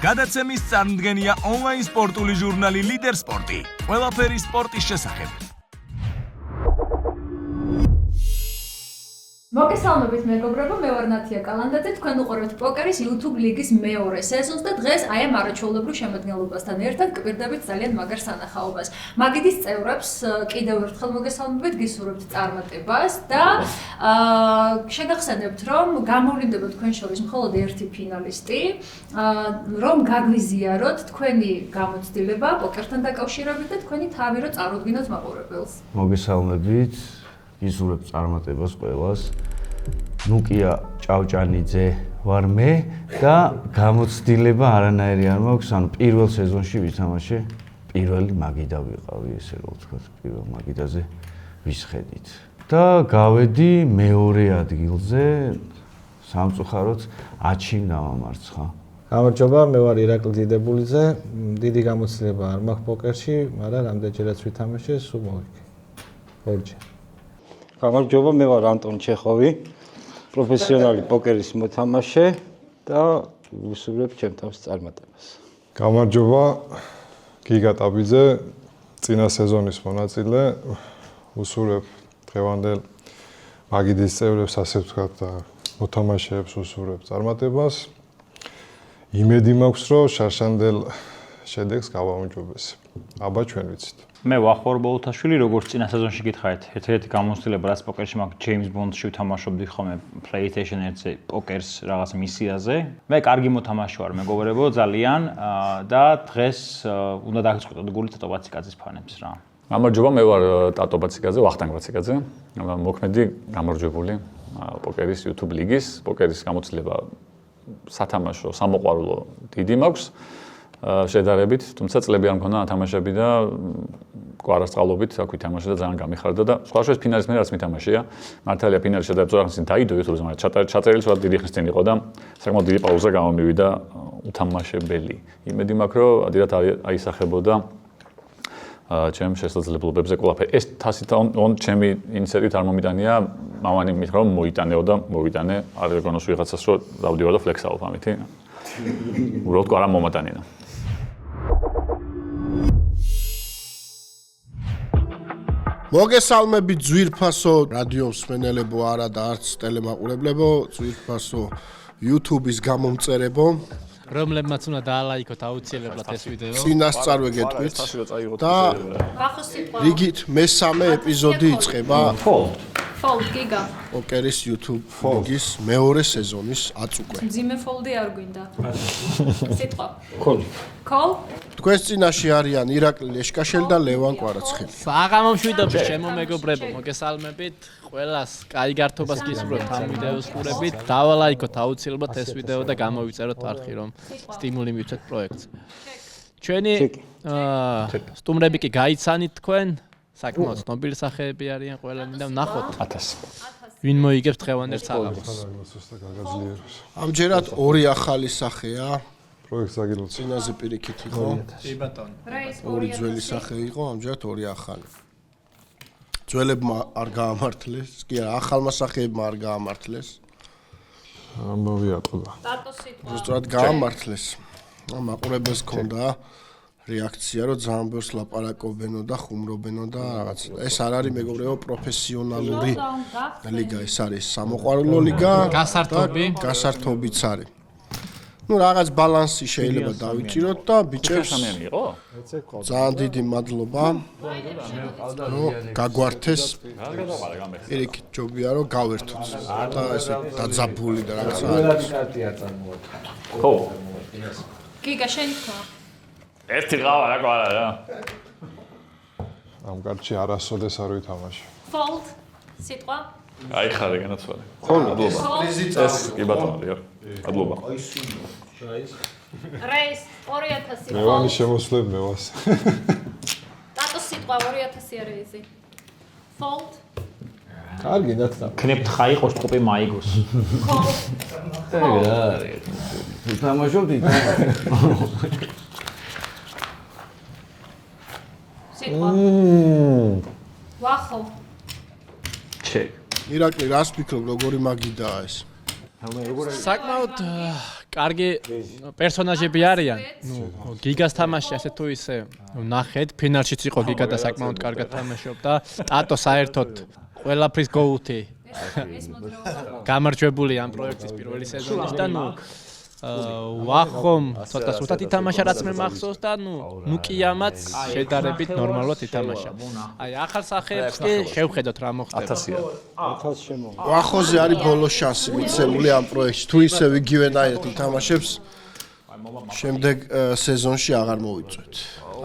გადაცემის წარმდგენია ონლაინ სპორტული ჟურნალი ლიდერ სპორტი. ყველაფერი სპორტის შესახებ. მოგესალმებით მეგობრებო, მე ვარ ნათია კალანდაძე, თქვენ უყურებთ პოკერის YouTube ლიგის მეორე სეზონს და დღეს აი ამ არაჩვეულებრივ შემოქმედებასთან ერთად გვერდებით ძალიან მაგარ სანახაობას. მაგიდის წევრებს კიდევ ერთხელ მოგესალმებით, გისურვებთ წარმატებას და შეგახსენებთ, რომ გამოვლინდება თქვენ შორის მხოლოდ ერთი ფინალისტი, რომ გაგვიზიაროთ თქვენი გამოცდილება პოკერთან დაკავშირებით და თქვენი თავი რომ წარუდგინოთ მაყურებელს. მოგესალმებით. გისურვებთ წარმატებას ყველას. ნუკია ჭავჭანიძე ვარ მე და გამოცდილება არანაირი არ მაქვს, ანუ პირველ სეზონში ვითამაშე პირველი მაგიდა ვიყავი, ესე რომ ვთქვათ, პირველ მაგიდაზე ვისხედით. და გავედი მეორე ადგილზე, სამწუხაროდ 10-ში დავამარცხა. გამარჯობა, მე ვარ ირაკლი დიდებულიძე, დიდი გამოცდილება არ მაქვს პოკერში, მაგრამ რამდენჯერაც ვითამაშე, სულ მოვიქე. ორჯერ. გამარჯობა, მე ვარ ანტონ ჩეხოვი, პროფესიონალი პოკერის მოთამაშე და ვისურვებ ჩემ თავს წარმატებას. გამარჯობა, გიგა ტაბიძე, წინა სეზონის მონაწილე, ვუსურვებ დღევანდელ მაგიდის წევრებს, ასე ვთქვათ, და მოთამაშეებს ვუსურვებ წარმატებას. იმედი მაქვს, რომ შარშანდელ შედეგს გავაუმჯობესებ. აბა ჩვენ ვიცით. მე ვახوار ბოლთაშვილი, როგორც წინა სეზონში გითხარით, ერთ-ერთი გამოცდილება რაც პოკერში მაქვს, ჯეიმს ბონდში ვთამაშობდი ხოლმე PlayStation 1-ზე პოკერს რაღაც მისიაზე. მე კარგი მოთამაშე ვარ, მეგობრებო, ძალიან და დღეს უნდა დაგწყვიტოთ გული ტატო ბაციკაძის ფანებს რა. გამარჯობა, მე ვარ ტატო ბაციკაძე, ვახტანგ ბაციკაძე. მოქმედი გამარჯვებული პოკერის YouTube ლიგის, პოკერის გამოცდილება სათამაშო, სამოყვარულო დიდი მაქვს. შედარებით, თუმცა წლები არ მქონდა ათამაშები და კვარასწყალობით აქ ვითამაშე და ძალიან გამიხარდა და სხვა შორის ფინალის მე რაც მითამაშია. მართალია ფინალი შედარებით ზოგადად დაიდო YouTube-ზე, მაგრამ ჩაწერილი სხვა დიდი ხნის წინ იყო და საკმაოდ დიდი პაუზა გამომივიდა უთამაშებელი. იმედი მაქვს, რომ ადირად აისახებოდა ჩემ შესაძლებლობებზე ყველაფერი. ეს თასით ჩემი ინიციატივით არ მომიტანია, მამანი მითხრა რომ მოიტანეო და მოვიტანე, არ ეგონოს ვიღაცას რომ დავდივარ და ფლექსაობ ამითი. უბრალოდ არ მომატანინა. მოგესალმებით ძვირფასო რადიო მსმენელებო, არა და არც ტელემაყურებლებო, ძვირფასო YouTube-ის გამომწერებო, რომლებმაც უნდა დაალაიქოთ აუცილებლად ეს ვიდეო. წინასწარვე გეტყვით და რიგით მესამე ეპიზოდი იწყება Fold გიგა. პოკერის YouTube ლიგის მეორე სეზონის აწუყვე. მძიმე foldi არ გვინდა. სიტყვა. Call. თქვენს წინაშე არიან ირაკლი ლეშკაშელი და ლევან კვარაცხელი. საღამომშვიდობის ჩემო მეგობრებო, მოგესალმებით. ყველას კაი გართობას გისურვებთ ამ ვიდეოს ყურებით. დავალაიქოთ აუცილებლად ეს ვიდეო და გამოვიწეროთ არხი, რომ სტიმული მივცეთ პროექტს. ჩვენი სტუმრები კი გაიცანით თქვენ, საკმაოდ ცნობილი სახეები არიან ყველანი და ნახოთ 1000. ვინ მოიგებს დღევანდელ საღამოს. ამჯერად ორი ახალი სახეა. პროექტს აგილოცავ. წინაზე პირიქით იყო. კი ბატონო. ორი ძველი სახე იყო, ამჯერად ორი ახალი. ძველებმა არ გაამართლეს, კი არა, ახალმა სახეებმა არ გაამართლეს. ამბავი ატყდა. ტატო სიტყვა. ზუსტად გაამართლეს. მაყურებელს ჰქონდა რეაქცია, რომ ძალიან ბევრს ლაპარაკობენო და ხუმრობენო და რაღაც. ეს არ არის მეგობრებო პროფესიონალური ლიგა, ეს არის სამოყვარულო ლიგა. გასართობიც არის. ნუ რაღაც ბალანსი შეიძლება დავიჭიროთ და ბიჭებს ძალიან დიდი მადლობა რომ გაგვართეს. პირიქით ჯობია რომ გავერთოთ და ესე დაძაბული და რაღაც არის. ხო. გიგა შენ თქვა. ერთი ყავა რა ყავა რა. ამ კარტში არასოდეს არ ვითამაშე. Fold სიტყვა. აი ხარე განაცვალე. ხო, მადლობა. ეს კი ბატონო, რა. მადლობა. Raise 2000. ლევანი შემოსვლებ მევას. ტატო სიტყვა 2000 რეიზი. Fold. კარგი ნაცდა. ქნებთ ხა იყოს ტყუპი მაიგოს. რა არის? ვითამაშობდი. სიტყვა. ვახო. ირაკლი, რას ფიქრობ, როგორი მაგიდაა ეს? საკმაოდ კარგი პერსონაჟები არიან. ნუ გიგას თამაში ასე თუ ისე ნახეთ, ფინალშიც იყო გიგა და საკმაოდ კარგად თამაშობდა. ტატო საერთოდ ყველაფრის გოუთი. გამარჯვებული ამ პროექტის პირველი სეზონის და ნუ ვახომ ცოტა სუსტად ითამაშა რაც მე მახსოვს და ნუ კიამაც შედარებით ნორმალურად ითამაშა. აი ახალ სახეებს კი შევხედოთ რა მოხდება. 1000 შემოვა. ვახოზე არის ბოლო შანსი მიცემული ამ პროექტში. თუ ისევ იგივენაირად ითამაშებს, შემდეგ სეზონში აღარ მოვიწვევთ.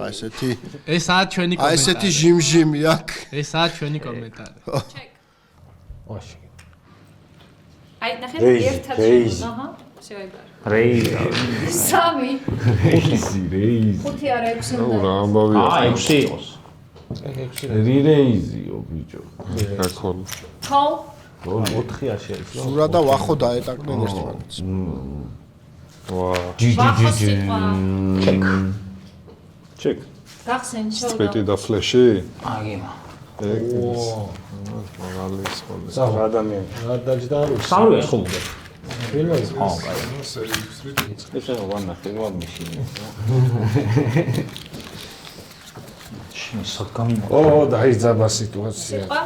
აი ესეთი ესაა ჩვენი კომენტარი. აი ესეთი ჟიმჟიმი აქვს. ესაა ჩვენი კომენტარი. ვაში. აი ნახეთ ერთად აჰა შეიძლება. რეიზი. 3 რეიზი. 5 არა 6 რა უნდა. ამბავია. 6 იყოს. რეიზიო ბიჭო. გაქონ. Call. 4-ია შეიძლება. ზურა და ვახო დაეტაკდნენ ერთმანეთს. ჩეკ. გახსენთ შოუ. სპეტი და ფლეში. აგიმა. მაგალი სკოლა. რა ადამიანი. რა დაჯდა არის? სამი ხუმდა. პირველი. ხო, კაი. ესე ვანახე, ვამიშინე. შენ საკამი. დაიძაბა სიტუაცია. სიტყვა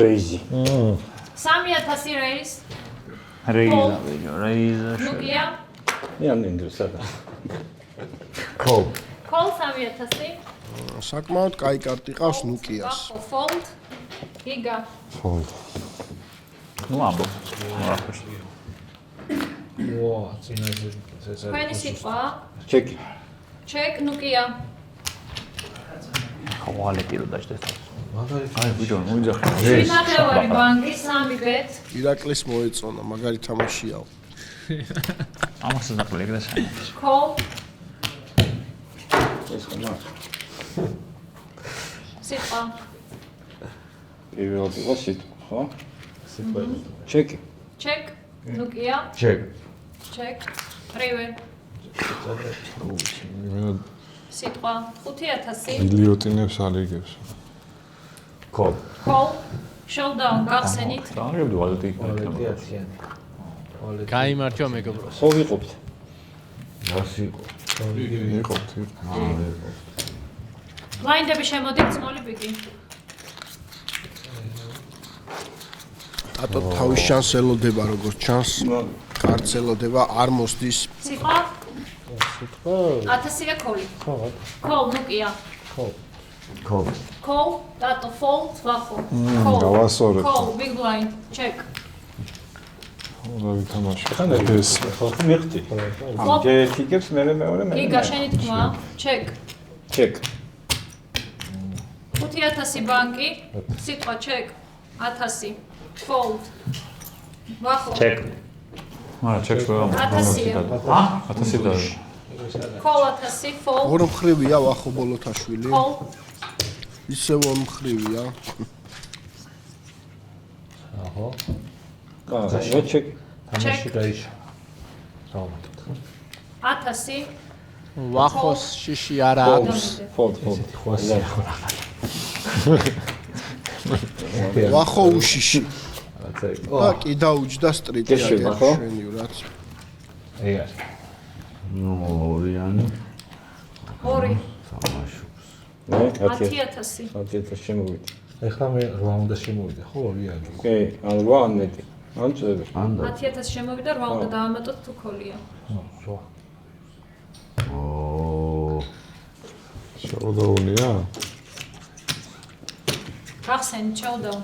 რეიზი. 3000 რეიზ. რეიზა, ბიჭო, რეიზა. ნუკია. ნიან ინტერესადა. კოლ. Call 3000. საკმაოდ კაი კარტი ყავს ნუკიას. Fold. გიგა. ნუ ამბობ. ვა, წინაზე ეს თქვენი სიტყვა. ჩეკი. Check ნუკია. ხვალეთი რო დაჭდეს. მაგარი აი ბიჭო, მოიძახე. შინახვევარი ბანკი 3 bet. ირაკლის მოეწონა, მაგარი თამაშიაო. ამას დაყოლე ეგრე საერთოდ. Call. ეს ხომა. სიტყვა. პირველად იყო სიტყვა, ხო? სიტყვა. ჩეკი. Check. ნუკია. ჩეკ. Check. River. სიტყვა 5000. გილიოტინებს ალიგებს. კოლ. Call. Showdown გახსენით. დააღებდი ვალეტი. გაიმართვა მეგობროს. ხო ვიყოფთ. რას იყო? იყოფთ. ბლაინდები შემოდით ძმოლი ბიგი. ატო თავის შანს ელოდება როგორც ჩანს. კარტს ელოდება არ მოსდის. სიტყვა სიტყვა 1000-ია call. ხო, Call ნუკია. კოლ. Call. Tato fold. ვახო. გავასწორებ. Call. Big blind. Check. რა ვითამაშო. ეს ხო მიხდი. ჯერ თიკებს მე მეორე მე. გიგა შენი თქმა. Check. ჩეკ. 5000 ბანკი. სიტყვა check. 1000. Fold. ვახო. ჩეკ. არა, ჩეკს ვერ ამბობ. 1000-ია. 1000 და Call 1000. Fold. ორ მხრივია ვახო ბოლოთაშვილი. Call. ისევ ორ მხრივია. აჰო. აა, ჩეკ. თამაში გაიშა. დავამატოთ. 1000. ვახოს შიში არა აქვს. ფოლდ. ვახო უშიში. რაცა იყო? და კი დაუჯდა სტრიტი გეშვება, ხო? შვენიურად. ეგ არის. ნუ ორიანი. 2. თამაშობს. მე 10000. 1000 შემოვიდი. ეხლა მე 8 უნდა შემოვიდე, ხო, 2 აგი. კი, ან 8 ან მეტი. ან წები. ანდა. 10000 შემოვიდა, 8 უნდა დავამატოთ თუ ქოლია. ხო. ო. შოუდაუნია. გახსენით showdown.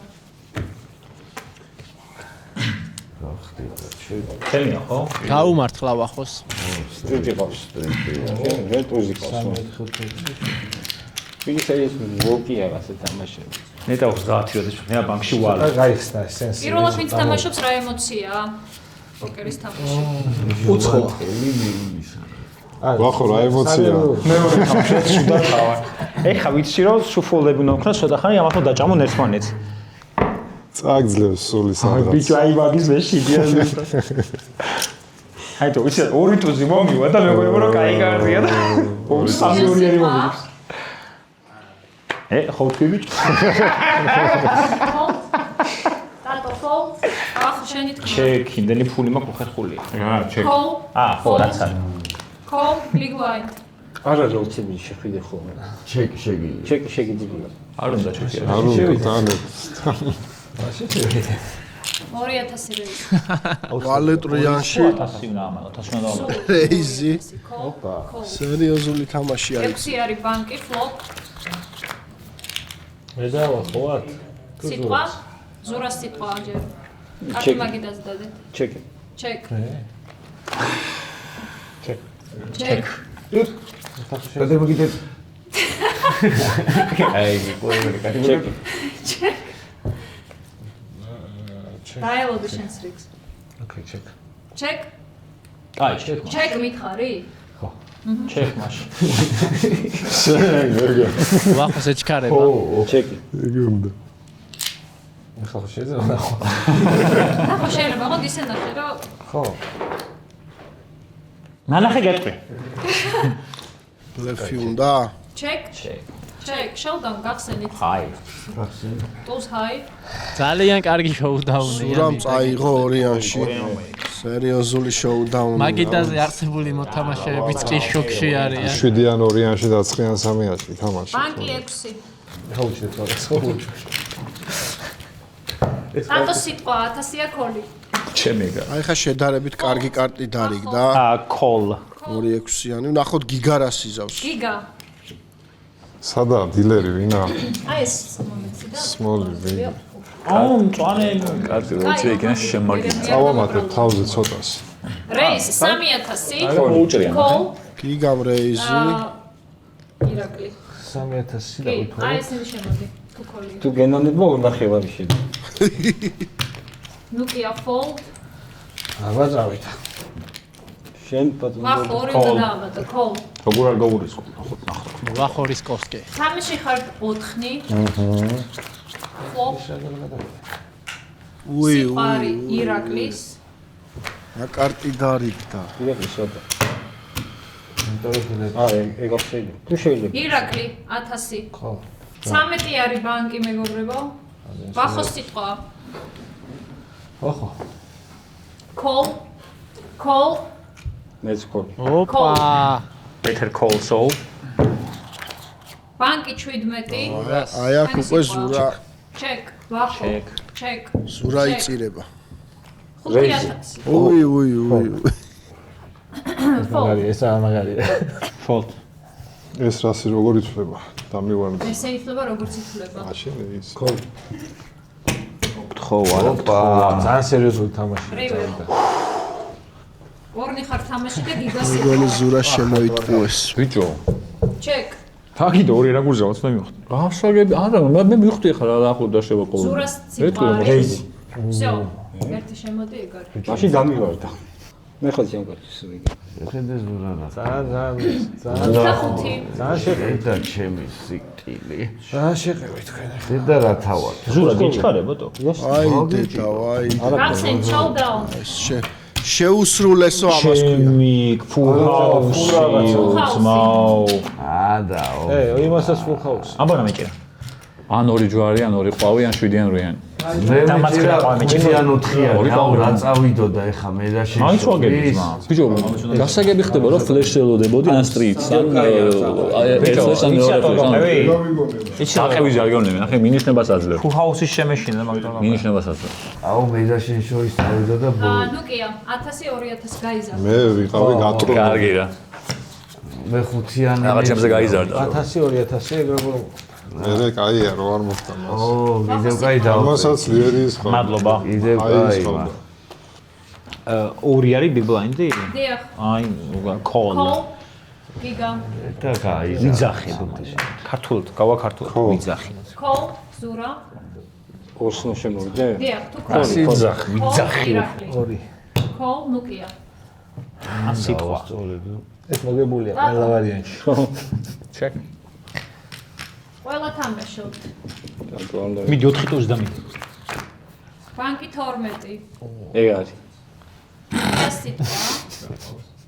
გახდება შეიძლება. თელია ხო? გაუმართლა ვახოს. სტრიტი ყავს. მე ტუზი ყავს. ვინც ეს ვოკია ასე თამაშები. ნეტა 30 როდის მე ბანკში ვალე. გაიხსნა სენსი. პირველად ვინც თამაშობს რა ემოციაა? პოკერის თამაში. უცხო. ვახო რა ემოცია. მეორე თამაშს შუდა ხავა. ეხა ვიცი რომ შუფოლები უნდა ვქნას ცოტა ხანი ამათო დაჭამონ ერთმანეთს. წაგძლევს სული სადღაც. ბიჭო აი მაგის მეშიდია. აი თუ ვიცი ორი ტუზი მომივა და მეგონება რომ კაი კარტია და ორი სამი ორიერი მომივა. ხო თქვი ბიჭო. Tato fold. ვახო შენი თქმა. ჩეკ, იმდენი ფული მაქვს უხერხულია. ჩეკ. Call. ხო, რაც არის. Call big blind. არა რა უცები შეხვიდე ხოლმე. ჩეკი შეგიძლია. ჩეკი შეგიძლია. არ უნდა ჩეკი. არ უნდა თანე. 2000 რეიზი. ვალეტრიანში 1000 უნდა ამალა, 1000 უნდა ამალა. რეიზი. ოპა. სერიოზული თამაში არის. 6 არის ბანკი, flop. მე დავა ხوات სიტყვა. ზურას სიტყვა ჯერ. ჩეკი. აკი მაგიდას დადეთ. ჩეკი. ჩეკ. ჩეკ. ჩეკ. და მოგიდე. აი, ყოველი კაცი. ჩეკი. ჩეკ. დაელოდე შენს რიგს. ოკეი, ჩეკ. ჩეკ. აი, ჩეკ. ჩეკ მითხარი? ჩეკ მაშინ. ვახოს ეჩქარება. ჩეკი. იგი უნდა. ახლა ხო შეიძლება ნახო. ნახო შეიძლება, მოდი ისე ნახე, რომ ხო. ნანახე გეტყვი. ბლეფი უნდა? ჩეკ. ჩეკ. ჩეკ, შოუდაუნ გახსენით. აი. ტუს ჰაი. ძალიან კარგი შოუდაუნია. სურამ წაიღო ორიანში. სერიოზული შოუდაუნი. მაგიდაზე არსებული მოთამაშეებიც კი შოქში არიან. 7-დან ორიანში და 9-დან 3-აში თამაში. ბანკი 6. ხო უჩვენეთ რა სულ. ატო სიტყვა 1000-ია ქოლი. ჩემეგა. აი ხა შედარებით კარგი კარტი დარიგდა. კოლ. 2-6-იანი. ნახოთ გიგარას იზავს. გიგა. სადაა დილერი ვინა? აი ეს მომენტი და. სმოლი ვინა. აუ, მწვანე. კარტი როცა იქნება შემაგინე. წავამატებ თავზე ცოტას. რეიზ 3000. ხო უჭრია. კოლ. გიგამ რეიზი. ირაკლი. 3000 და კი, უფრო. აი ესენი შემოდი. თუ ქოლია. თუ გენონებო ნახევარი შედა. ნუკია fold. აბა წავით. შენ პატონ. ვახ 2 უნდა დაამატო, call. როგორ არ გაურისკო? ნახო. ვახორისკოვსკი. სამში ხარ 4. flop. უი, სიყვარი ირაკლის. რა კარტი დარიგდა. ირაკლი შოთა. ეგ შეიძლება. თუ შეიძლება. ირაკლი 1000. ხო. 13 არის ბანკი მეგობრებო. ვახოს სიტყვა. ოხო. call. call. მეც ხო. ოპა. Better call so. ბანკი 17. აი აქ უკვე ზურა check. ვახო. Check. check. ზურა იწირება. 5000. უი უი უი. მაგარი ეს ამაგარია. Fault. ეს რასი როგორ იცვლება? დამივარდი. ესე ითვლება როგორც ითვლება. მაშინ ის. ხო, არა. ძალიან სერიოზული თამაში. რივერ. ორნი ხარ თამაში და გიგას გონი ზურა შემოიტყუეს. ბიჭო. check. თაგიდო ორი რა გურზა უცნო მივხვდი. გასაგები არა, მე მივხვდი ხარ რა ახლო დაშება ყოველ. ზურას სიტყვა არის. всё. ერთი შემოდი ეგ არის. მაშინ დამივარდა. მე ხო შემგვარდის იგი. ხედე ზურა რა. ძალიან 25. ძალიან შეყიდა ჩემი სიკტილი. ძალიან შეყევი თქვენ. დედა რა თავად. ზურა გიჩქარებოდო? აი დედა, აი. გახსენ showdown. შეუსრულესო ამას ქვია. ჩემი ფულჰაუსი უცმაო. ადაო. იმასაც full house. აბანა მეჭირა. ან ორი ჯვარი, ან ორი ყვავი, ან 7-დან 8-იანი. მე მეჭირა 4-იანი, რაო რა წავიდო და ეხა მე და შენ. მაინც ვაგები ძმა. ბიჭო, გასაგები ხდება რომ ფლეშს ელოდებოდი ან სტრიტს, ან ეს ან მეორე. საყევი ჟარგონები, ნახე მინიშნებას აძლევ. ფულჰაუსის შემეშინა მაგიტომ. მინიშნებას აძლევ. აუ მე და შენ შორის წავიდო და ნუკია 1000 2000 გაიზარდა. მე ვიყავი გატრო. კარგი რა. მე 5-იანი. რაღაც ჩემზე გაიზარდა. 1000 2000 ეგ როგორ მე კაია რო არ მოხდა მას. ო, ვიდეო კაი და. ამასაც ლიერის ხო. მადლობა. ვიდეო კაი. ორი არის big blind-ი? დიახ. აი, call. call. გიგა. და კაი. ვიძახი. ქართულად, გავა ქართულად. ვიძახი. call. ზურა. ოსნო შემოვიდე? დიახ, თუ call. ვიძახი. ვიძახი. ორი. call ნუკია. ან სიტყვა. ეს მოგებულია ყველა ვარიანტში. check. ყველა თამაშობთ. მიდი 4 ტურს დამიდი. ბანკი 12. ეგ არის. ეს სიტყვა.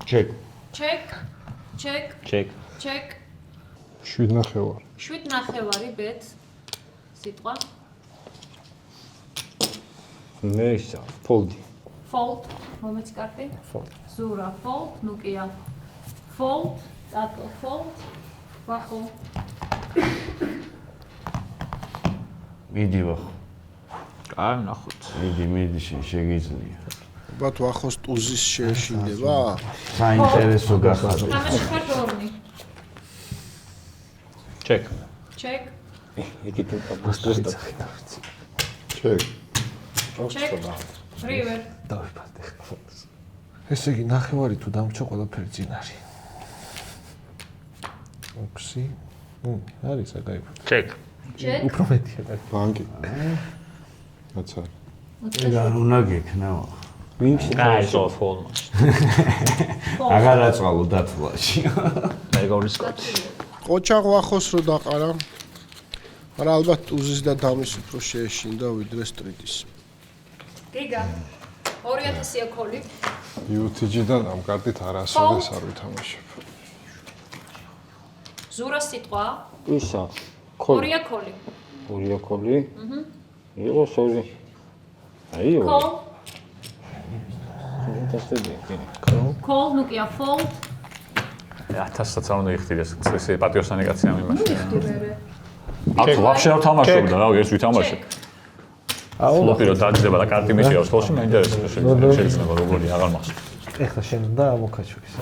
check. check. check. check. check. 7-ნახევარი. 7 ნახევარი bet. სიტყვა. მე ისა ფოლდი. Fold, მომეც კარტი. Fold. ზურა fold, ნუკია fold, ტატო fold, ვახო. მიდი ვახო. კაი, ნახოთ. მიდი შეგიძლია. ბათ ვახოს ტუზის შეეშინდება? საინტერესო გახადა. თამაში ხარ ორნი. ჩეკ. ჩეკ. ეკითი პასტრესტა. ჩეკ. ჩეკ. რივერ. დავიფატე ხო. ესე იგი ნახევარი თუ დამრჩა ყველაფერი წინ არის. 6. არის საკაიფო. ჩეკ. ჩეკ. უფრო მეტია და ბანკი. აცა. ეგ არ უნდა გექნა. კაი, ზო ფოლმას. აღარ აწვალო დათვლაში. მეგოვრის კოდი. ყოჩაღ ვახოს რო დაყარა. მაგრამ ალბათ ტუზის და დამის უფრო შეეშინდა ვიდრე სტრიტის. გიგა. 2000-ია ქოლი. UTG-დან ამ კარტით არასოდეს არ ვითამაშებ. ზურა სიტყვა. ისა ქოლი. ორია ქოლი. ორია ქოლი. იყო სორი. აიო. ქოლ. ქოლ. ნუკია fold. 1000-საც არ უნდა იხდიდეს წესი პატიოსანი კაცი ამ იმაში. იხდივერე. აქ ვაფშე არ თამაშობდა რა, ეს ვითამაშე. უპირო დაძება და კარტი მიწევს ხოლში, მაინტერესებს შეიძლება როგორი აღარ მახსოვს. ეხლა შენ და მოკაჩუკის.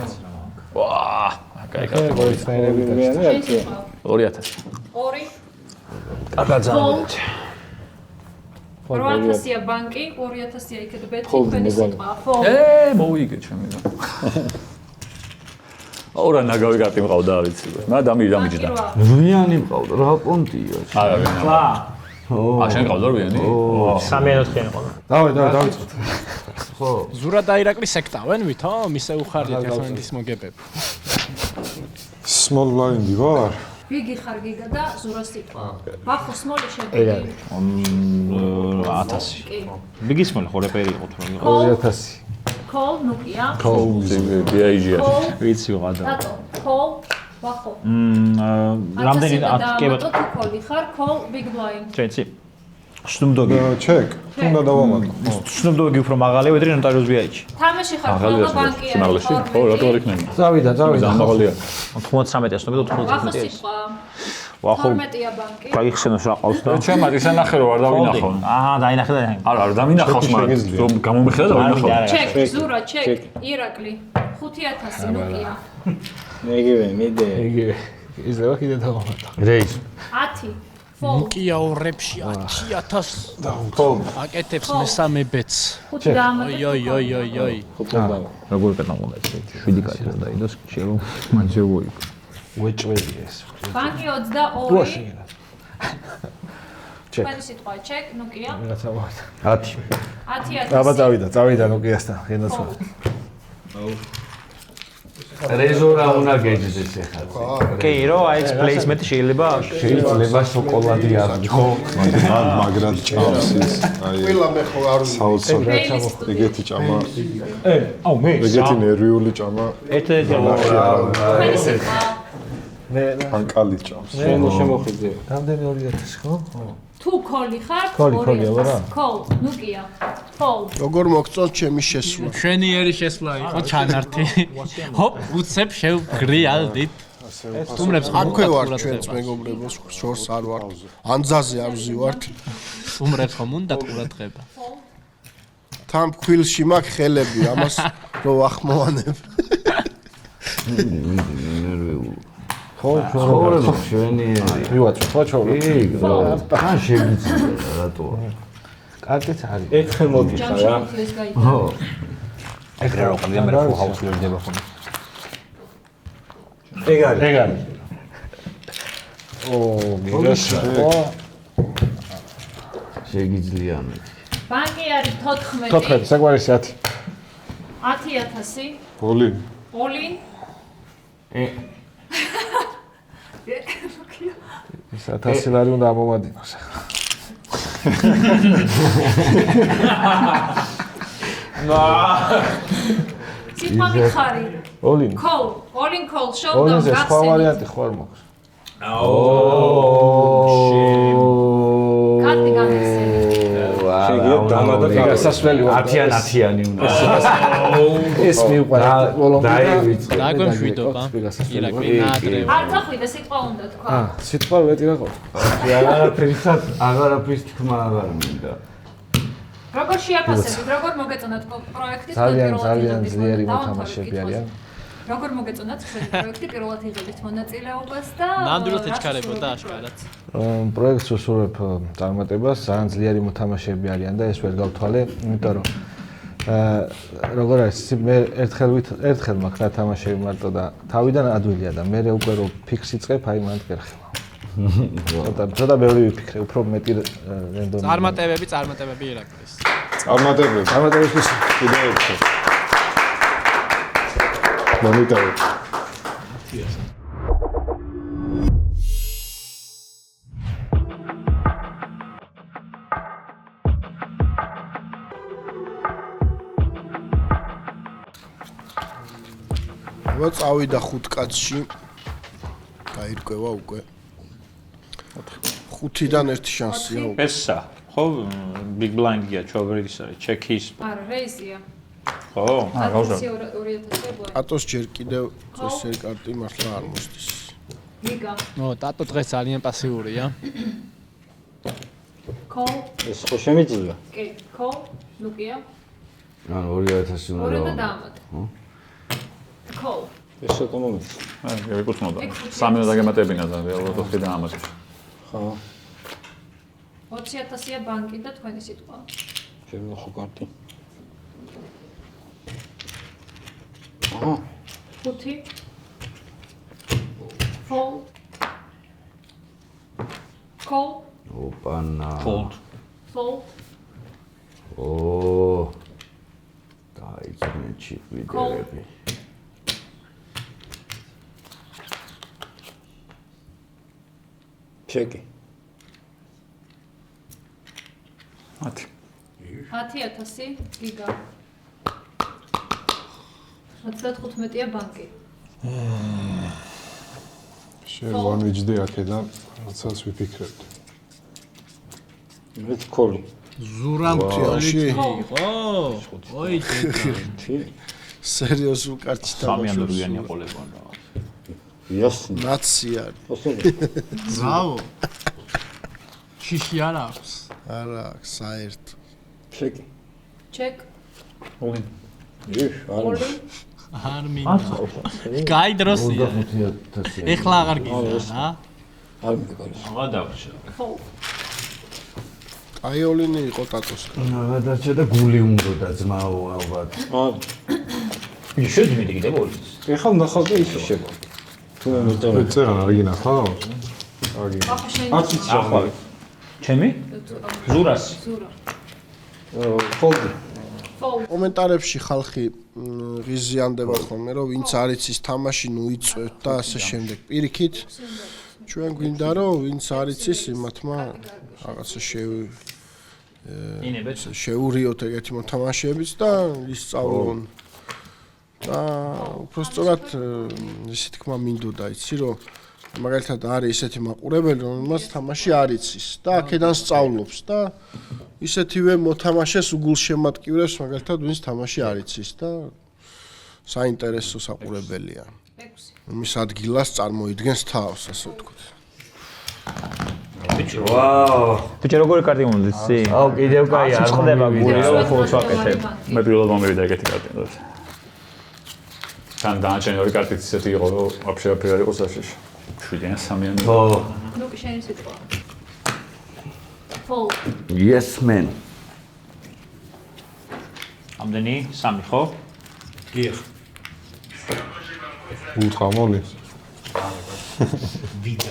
ვაა, კაი კარტი. გოიცნაირები და 2000. 2. კაკაძალით. 8000-ია ბანკი, 2000-ია იქეთ ბეთი, თქვენი სიტყვა. fold. მოვიგე ჩემი რა. ორა ნაგავი კარტი მყავდა ვიცი. მე დამიჯდა. რვიანი მყავდა, რა პონტია. არა ვენა. შენ ყავდა რვიანი? 3-4-იანი ყავდა. დავიწყოთ. ხო. ზურა და ირაკლი სექტავენ ვითომ? ისე უხარდით ერთმანეთის მოგებებ. Small blind-ი ვარ? ბიგი ხარ გიგა და ზურა სიტყვა. ვახო სმოლი შევიდი. 1000. ბიგი სმოლი ხო რეპერი იყო თუ რა იყო? 2000. Call ნუკია. DIG-ია. ვიცი ვიღადა. ტატო, call, ვახო. რამდენი კი ბატონო თუ call ხარ, call big blind. ჩეცი. Snoop-Dogg. ჩეკ. თუნდა დავამატო. Snoop-Dogg უფრო მაღალია, ვიდრე ნოტარიუს ბიაიჩი. თამაში ხარ, ხოლმე ბანკი არის. სიმაღლეში? ხო, რატო არ იქნება? წავიდა. მაღალია. 93-ია, Snoop-Dogg ვახო 95-ია. სიტყვა. ვახო. 12-ია ბანკი. გაიხსენოს რა ყავს და? ჩემ ისე ნახე რომ არ დავინახო. აჰა, დაინახე და არა, არ დავინახავს მაგრამ რომ გამომიხდა და დავინახო. ჩეკ, ზურა, ჩეკ, ირაკლი. 5000 ნუკია. მეგივე, მიდე. იგივე. იძლევა კიდე დავამატო. რეის. 10. Fold. ნუკია ორებში 10000 აკეთებს მესამე ბეთს. 5 დაამატე. ოი. როგორ კეთა უნდა ეს 7 კარტი უნდა იყოს, შეიძლება მან შევოიკო. უეჭველი ეს. ბანკი 22. ჩეკ. თქვენი სიტყვა ჩეკ, ნუკია. რაღაცა ვარ. 10. 10000. აბა წავიდა ნუკიასთან, ენაცვა. რეზორა უნდა გეჯდეს ახლა. კი, რო აი ეს პლეისმენტი შეიძლება შეიძლება შოკოლადი არ ხო? მაგრად ჭამს ის. აი ყველა მე ხო არ საოცარ. ეგეთი ჭამა. აუ მე ეგეთი ნერვიული ჭამა. ერთ-ერთი თქვენი სიტყვა. მე ანკალი ჭამს. შემოხვიდე. რამდენი 2000 ხო? თუ call ხარ, Call-ია, ვარა? Call, ნუკია. Fold. როგორ მოგწონთ ჩემი შესვლა? შვენიერი შესვლა იყო ჩანართი. ჰოპ, უცებ შევგრიალდით. სტუმრებს აქვე ვარ ჩვენს მეგობრებოს, შორს არ ვარ. ანძაზე არ ვზივართ. სტუმრებს ხომ უნდა ყურადღება. თან ფქვილში მაქვს ხელები, ამას რო ახმოვანებ. ხო, შვენიერი. მივაწვე, ხო ჩავრე. თან შეგიძლია რატო? კარტიც არის. ერთხელ მოდი ხა რა. ხო. ეგრე რო ყლია მე ხო ჰაუსლერდება ხოლმე. ეგ არის. ო, მიგაშა. შეგიძლია მე. ბანკი არის 14. 14, საგვარისი 10. 10000. ბოლი. All-in. ის 1000 ლარი უნდა ამომადინოს. სიტყვა მიხარი. All-in. Call, all-in call, showdown, All-in-ზე სხვა გახსენით. ვარიანტი ხო არ მოქვს? კარტი გამიხსენით. დამა და გასასვლელი ვარ. 10-10-იანი უნდა. ეს მიუყვარა ბოლომდე და დაგვემშვიდობა. ირაკლი ნაადრევ. არ წახვიდა სიტყვა უნდა თქვა. სიტყვა მეტი რა ყავს. აღარაფრის თქმა აღარ მინდა. როგორ შეაფასებით, როგორ მოგეწონათ პროექტის ძალიან ძლიერი მოთამაშეები არიან. როგორ მოგეწონათ ჩვენი პროექტი პირველად იღებთ მონაწილეობას და ნამდვილად ეჩქარებოდა აშკარად. პროექტს უსურვებ წარმატებას, ძალიან ძლიერი მოთამაშეები არიან და ეს ვერ გავთვალე, იმიტომ რომ როგორ არის, მე ერთხელ მაქვს რა თამაშები მარტო და თავიდან ადვილია და მე უკვე რო ფიქსი წებ, აი მანდ გერხება. ცოტა ბევრი ვიფიქრე, უფრო მეტი რენდომი. წარმატებები ირაკლის. წარმატებების კიდევ ერთხელ. მონიტორი. წავიდა 5 კაცში. გაირკვევა უკვე. 5-დან 1 შანსია უკვე. ესა, ხო, big blind-ია, ჩოვერის არის, ჩექის. არა, რეიზია. ხო, გავზავ. 2000 ტატოს ჯერ კიდევ წესერი კარტი მართლა არ მოსდის. ლიგა. ტატო დღეს ძალიან პასიურია. კოლ. ეს ხო შემიძლია? კი, კოლ, ლუკია. ანუ 2000 უნდა ორი და დამატ. კოლ. ეს ცოტა მომეც. გეკუთვნოდა. 3 უნდა დაგემატებინა და რეალურად 4 და ამაზე. ხო. 20000-ია ბანკი და თქვენი სიტყვა. შემო ხო კარტი. 5 Fold. Call. ოპანა. Fold. დაიწყნენ ჩიკვიდერები. ჩეკი. 10,000 გიგა. 95-ია ბანკი. შევან ვიჯდი აქედან, რაცაც ვიფიქრებთ. მე თქოლი. ზურამთიაში იყო? ოი ჯექი. სერიოზულ კარტში თამაშობს. 3 რუიანი ყოლებო რა. იასი. ნაცია. ბრავო. შიში არ აქვს. არა აქვს, საერთოდ. ჩეკი. ჩეკ. ოი. იშ, არა. არ მინდა. გაიდროსია. ეხლა აღარ გინდა, რა? არ მიგყავს. აღარ დავრჩა. აი ოლინი იყო ტატოსკა. გადარჩა და გული უნდა ძმაო ალბათ. შედი მიდი კიდე ბოლოს. ეხლა ნახავ და ის შევა. თუ მე წერან არ გინახავ? ახლა ჩემი? ზურას. ზურა. ფოლდი. კომენტარებში ხალხი ღიზიანდება ხოლმე რომ ვინც არ იცის თამაში ნუ იწვევთ და ასე შემდეგ. პირიქით ჩვენ გვინდა რომ ვინც არ იცის იმათმა რაღაცა შეურიოთ ეგეთი მოთამაშეებიც და ისწავლონ. და უბრალოდ ისე თქმა მინდოდა იცი რომ მაგალითად არის ესეთი მაყურებელი რომელმაც თამაში არ იცის და აქედან სწავლობს და ისეთივე მოთამაშეს უგულშემატკივრებს მაგალითად ვინც თამაში არ იცის და საინტერესო საყურებელია. მის ადგილას წარმოიდგენს თავს ასე ვთქვით. ვაუ. ბიჭო როგორი კარტი უნდა იცი? აუ კიდევ კაი არ ხდება გული რა ხოლოს ვაკეთებ. მე პირველად მომივიდა ეგეთი კარტი. თან დააჩენ ორი კარტიც ისეთი იყო რომ ვაფშე არ იყო საშიში. 7-დან 3-იანი. ხო. ნუ შენი სიტყვა. Fold. Yes man. ამდენი 3 ხო? გიხ. უთამოლი.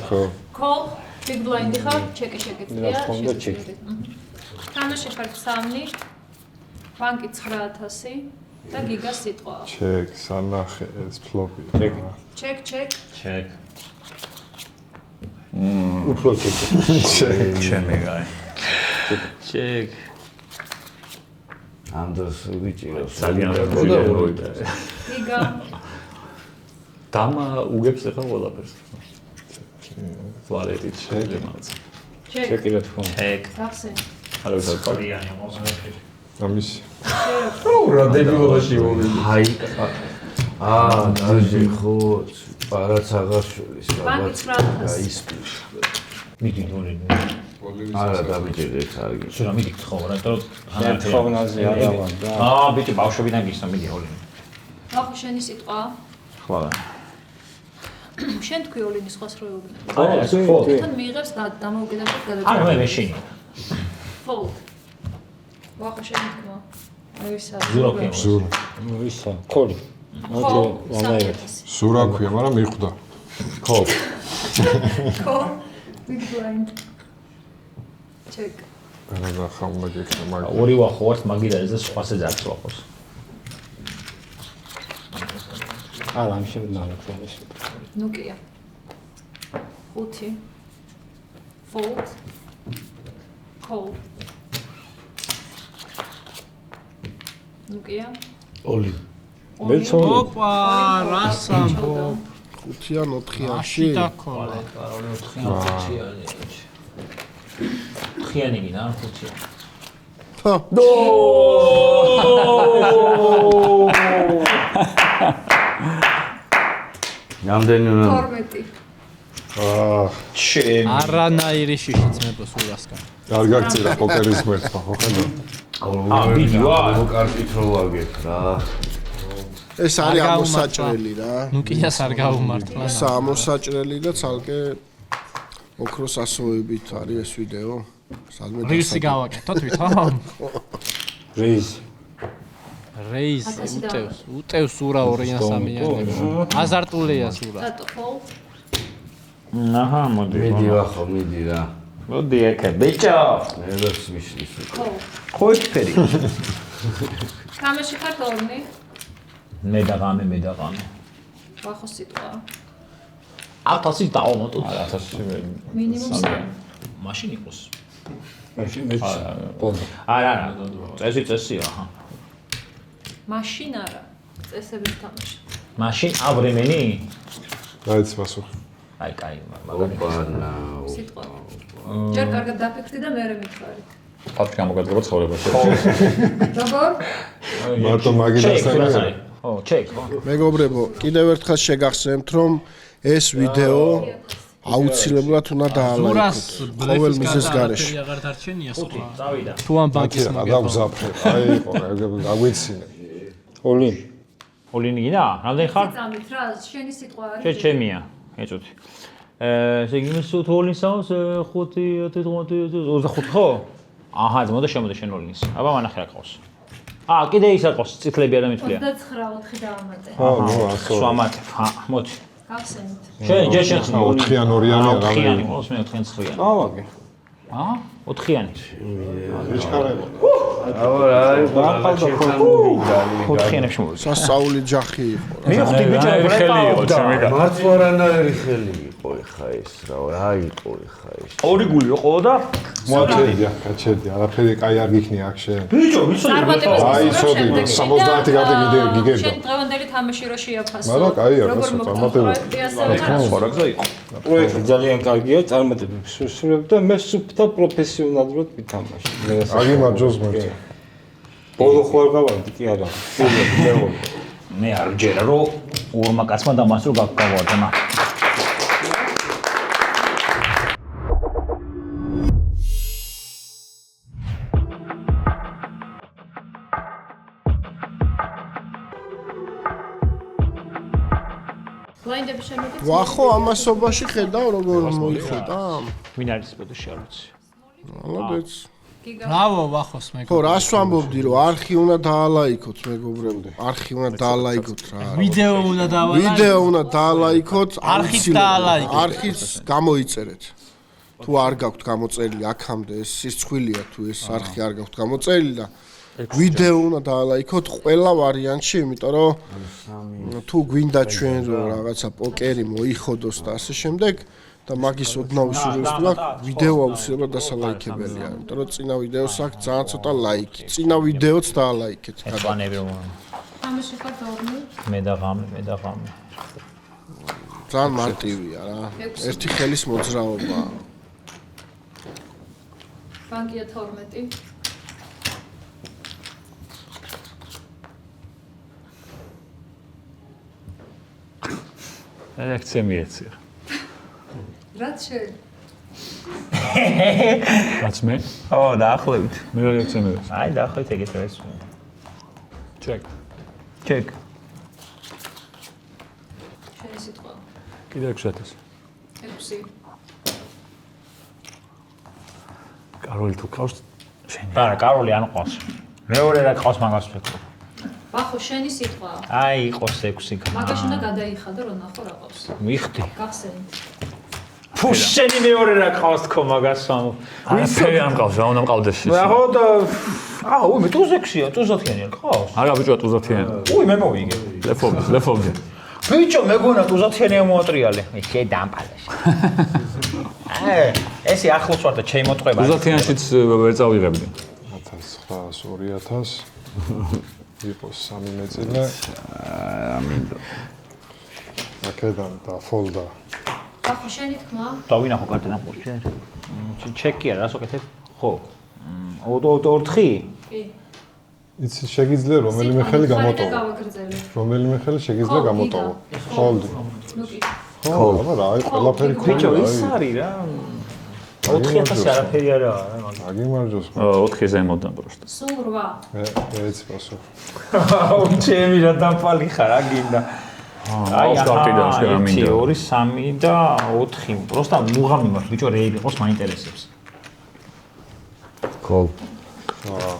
ხო. Call. Big blind ხარ, ჩეკი შეგეძლია. ხონდა ჩეკი. თამაში ხარ 3. ბანკი 9000 და გიგა სიტყვა. ჩეკ, სანახე, ეს ფლოპი. ჩეკ. ჩეკ. უფრო ჩეკი. ჩემი გაი. ჩეკ. ანდროს ვიჭირო. ძალიან როიდა. გიგა. დამა უგებს ახლა ყველაფერს. ვალეტით შეიძლება. ჩეკ. ჩეკი რა თქმა უნდა. ჩეკ. გახსენ. არა ვიცი. ამის რა დებილობაში ვული. აი. დაჟე ხო პარაც აღაშვილის ბანკის ისპის. მიდი ნული. არა დამიჭერეთ კარგი. შენ რა მიდი ხო, რატო თხოვნაზე არა ვარ და. ბიჭი ბავშვებიდან გისვა მიდი ოლინი. ახო შენი სიტყვა. ხვალა. შენ თქვი ოლინის ხოს რო ეუბნები. ხო. თან მიიღებს დამოუკიდებლად გადაწყვეტილებას. არა მე მეშინი. Fold. ახო შენი თქმა. აი ვისა. ზურა. ვისა? ქოლი. ხო, ზურა ქვია, მაგრამ მიხვდა. ხო. ხო. Big blind. Check. არა და ხამა გიქნა მაგ. ორი ვახო ვართ მაგიდაზე და სხვაზე ძარცვა ვახოს. არა, ამ შემდგომ ეს. ნუ კია. 5. Fold. Call. ნუ კია. ოლი. ოპა, რასამბო. 5-იან 4-იანში. დაკოლა. 4-იანი. 4-იანი გინდა 5-იანი. ხო. რამდენი უნდა? 12. ჩემ. არანაირი შიშიც მეპო სულასკა. არ გაგწირა პოკერის მერცხა, ხო ხედავ? ვიდი ვარ. კარგით რო ვაგებ რა. ეს არის ამოსაჭრელი რა. ნუ კიას არ გაუმართლა. ეს ამოსაჭრელი და ცალკე ოქროს ასოებით არის ეს ვიდეო. სადმე რისი გავაკეთოთ ვითომ? რეიზ. რეიზ უტევს ურა 2-3-იანები. აზარტულია სურა. რატო fold? აჰა, მოდი. მიდი ვახო, მიდი რა. მოდი ეკე, ბიჭო. ერას მიშლის. Call. ხო ფერი. კამეში ხარ თორნი? მე და ღამე. ვახო სიტყვა. 1000-ი დავამოტოთ. 1000-ი მინიმუმ 3. მაშინ იყოს. მაშინ მეც პონდა. არა. წესია, აჰა. მაშინ არა. წესებით თამაში. მაშინ აბრემენი? რაიც პასუხი. აი, კაი, ოპანა. სიტყვა. ჯერ კარგად დაფიქრდი და მე მითხარი. ფაქტი გამოგადგება ცხოვრებაში. როგორ? მარტო მაგიდასთან არა. ხო, ჩეკ. მეგობრებო, კიდევ ერთხელ შეგახსენებთ, რომ ეს ვიდეო აუცილებლად უნდა დაალაიქოთ. ყოველ მიზეს გარეშე. აღარ დარჩენია სხვა. წავიდა. თუ ამ ბანკის გადაგზაფრე. აი, აგვიცინე. ოლინი გინდა? რამდენი ხარ? წამით რა, შენი სიტყვა არის? ჩემია. ეწოდი. ესე იგი იმის თუ ოლინსავს 5 25 ხო? აჰა, მოდი შემოდე შენ ოლინს. აბა მანახე რა ყავს. კიდე ის აყავს წითლები არ დამითვლია. 29-4 დავამატე. ხო, ნუ ასო. სვამატებ. მოდი. გავხსენით. ჯერ შენ 4-იან 2-იანი არა. 4-იანი, ყოველს მე 4-იანი 9-იანი. ავაგე. 4-იანი. ვიჩქარებო. აი, დაყავდა ხო. 4-იანებში მოდი. სასწაული ჯახი იყო. მივხვდი ბიჭო, ხელი იყო ჩემი და. მართლიანაერი ხელი იყო ეხა ეს რა, რა იყო ეხა ეს. ორი გული იყო და გაჩერდი, არაფერი კაი არ გიქნია აქ შენ. ბიჭო, ვიცოდი აი, სოდი, 70 გარდა გიგებდა. შენ დღევანდელი თამაში რო შეაფასო. მაგრამ კაია, წარმატებული. სხვა გზა იყო. პროექტი ძალიან კარგია, წარმატებებს სუსურებ და მე სუფთა პროფესიონალურად ვითამაშე. აგიმარ ჯოს მერტი. ბოლო ხوار გავარდი კი არა. მე არ ჯერა რომ ორმა კაცმა დამასრო გავარდნა. ბლაინდები შემოდით. ვახო ამასობაში ხედავ როგორ მოიხვდა. ვინ არის ბოდოში არ ვიცი. მოლოდეს. ბრავო ვახოს მე. ხო, რას ვამბობდი რომ არხი უნდა დაალაიქოთ მეგობრებო. არხი უნდა დაალაიქოთ რა. ვიდეო უნდა დავალაიქოთ. ვიდეო უნდა დაალაიქოთ. არხით დაალაიქოთ. არხით გამოიწერეთ. თუ არ გაქვთ გამოწერილი აქამდე ეს სიცხვილია თუ ეს არხი არ გაქვთ გამოწერილი და ვიდეო უნდა დაალაიქოთ ყველა ვარიანტში, იმიტომ რომ თუ გვინდა ჩვენ რომ რაღაცა პოკერი მოიხოდოს და ასე შემდეგ და მაგის ოდნავ უსურვებს თუ ვიდეო აუცილებლად დასალაიქებელია, იმიტომ რომ წინა ვიდეოს აქვს ძალიან ცოტა ლაიქი. წინა ვიდეოც დაალაიქეთ. ესპანები რომ თამაში ხარ თორნი? მე და ღამე. ძალიან მარტივია რა. ერთი ხელის მოძრაობა. ბანკია 12. რეაქცია მიეცია. რაც შენ? რაც მე? ო, დაახლოებით. მე რეაქცია მიეცია. აი, დაახლოებით ეგეთ ეს. ჩეკ. ჩეკ. შენი სიტყვა. კიდე 6000. 6. კაროლი თუ ყავს შენ. არა, კაროლი არ ყავს. მეორე რა ყავს მაგას ვფიქრობ. ბახო, შენი სიტყვა. აი, იყოს 6 კა. მაგაში უნდა გადაიხადო, რომ ნახო რა ყავს. მიხდი. გახსენით. ფუ, შენი მეორე რა ყავს თქო მაგას ამ. ვისე არ მყავს, რა უნდა მყავდეს შენ. რა ხო და აუ, მე ტუზექსია, ტუზათიანი არ ყავს. არა ბიჭო, ტუზათიანი. უი, მე მოვიგე. ლეფობდი. ბიჭო, მეგონა ტუზათიანია მოატრიალე. მე შედამპალე. ესე ახლოს ვარ და ჩემოტყვება. ტუზათიანშიც ვერ წავიღებდი. 1900 2000 იყოს 3 მეწილე. ამინდო. აქედან და ფოლდა. ბახო, შენი თქმა? დავინახო კარტი ნახო შენ. ჩეკია რას ვაკეთებ? ხო. 4? კი. იცი შეგიძლია რომელიმე ხელი გამოტოვო. გავაგრძელე. რომელიმე ხელი შეგიძლია გამოტოვო. ფოლდი. ნუ კი. ხო, აბა აი ყველაფერი ბიჭო, ის არის რა. 4000 არაფერი არაა, მაგ. აგიმარჯოს. 4 ზემოდან პროსტა. სულ 8. მეც პასო. აუ, ჩემი რა დამპალი ხარ, რა გინდა. აი, კარტიდან შეამინდა. 2, 3 და 4. პროსტა მუღამი მაქვს, ბიჭო, რეილი ყავს, მაინტერესებს. კოლ. აა.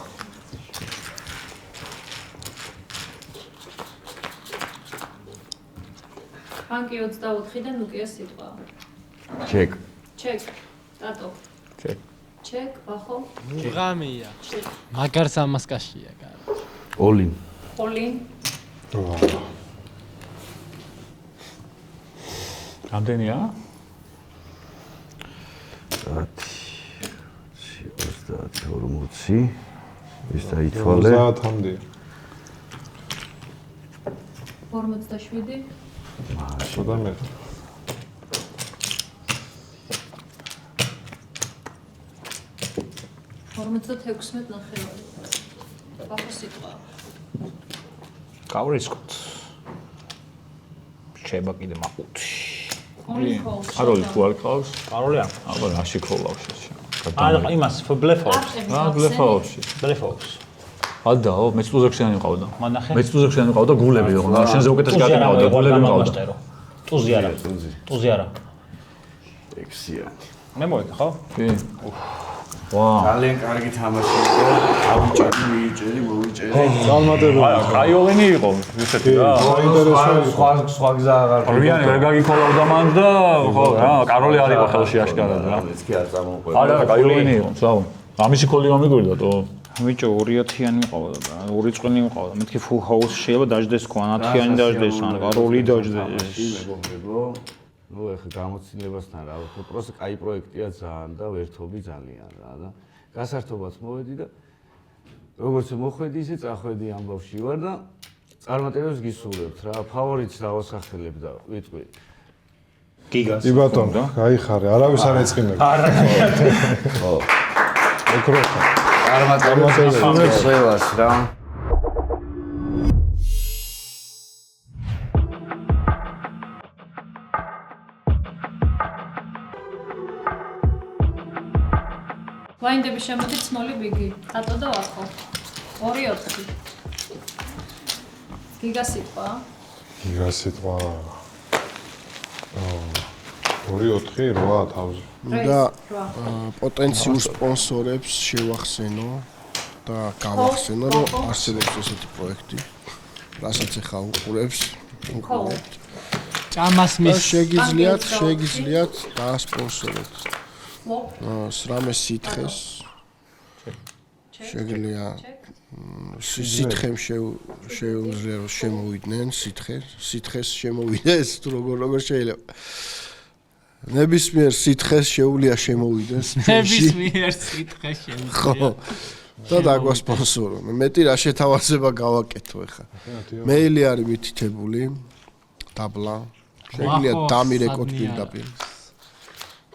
ბანკი 24 და ნუკია სიტყვა. ჩეკ. ჩეკ. დატო. ჩეკ. ჩეკ, ბახო. მუღამია. მაგარ სამასკაშია, კარ. ოლინ. ხოლინ. რამდენია? 10 40 ის დაითვალე 50-მდე. 47. შოდა მე. $46 ნახევარი. ბახო სიტყვა. გავრისკოთ. შეება კიდე მაყუთში. კაროლი თუ არ ყავს? კაროლი არ. აბა რაში ქოლავს ეს? არა, იმას ბლეფობს. ბლეფობს. ბლეფობს. ადაო, მეც ტუზექსიანი მყავდა. მანახე. მეც ტუზექსიანი მყავდა გულები იყო. შენზე უკეთეს კარტი მყავდა, გულები მყავდა. ტუზი არა. ტუზი არა. ექსიანი. მე მოვიდა ხო? კი. ვაა. ძალიან კარგი თამაშია. ავიჭერი, მივიჭერი, მოვიჭერი. წარმატებული. აი, კაიოლენი იყო ისეთი რა. სხვა გზა აღარ. რიანი ვერ გაგიქოლავდა მან და ხო რა, კაროლი არ იყო ხელში აშკარად რა. ეს კი არ წამოყვება. არა, კაიოლენი იყო, ცალ. ამისი ქოლი რომ მიგვირდა თო. ბიჭო, 2-10-იანი მიყავდა და 2 წვენი მიყავდა. მეთქი full house შეიძლება დაждდეს ხო, 10-იანი დაждდეს, ან კაროლი დაждდეს. მეგობრებო, ნუ ეხლა გამოცდილებასთან რა ვქო, პროსტა კაი პროექტია ძალიან და ვერთობი ძალიან რა და გასართობაც მოვედი და როგორც მოხვედი, ისე წახვედი ამბავში ვარ და წარმატებებს გისურვებთ რა, ფავორიტს დავასახელებ და ვიტყვი. გიგას. კი ბატონო, გაიხარე, არავის არ ეწყინებ. არა. ხო. ეკროხა. წარმატებებს ყველას რა. ბლაინდები შემოდით სმოლი ბიგი. დატო და ვახო. 2-4. გიგა სიტყვა. გიგა სიტყვა. 2-4 8000. და პოტენციურ სპონსორებს შევახსენო და გავახსენო, რომ არსებობს ესეთი პროექტი, რასაც ახლა უყურებს. ჭამას მის შეგიძლიათ დაასპონსოროთ. სრამე სითხეს. შეგიძლია სითხემ შეუძლია რომ შემოვიდნენ სითხეს შემოვიდეს თუ როგორ შეიძლება. ნებისმიერ სითხეს შეუძლია შემოვიდეს. ნებისმიერ სითხეს შეუძლია. ხო. და დაგვასპონსორო. მეტი რა შეთავაზება გავაკეთო ახლა. მეილი არის მითითებული. დაბლა. შეგიძლია დამირეკოთ პირდაპირ.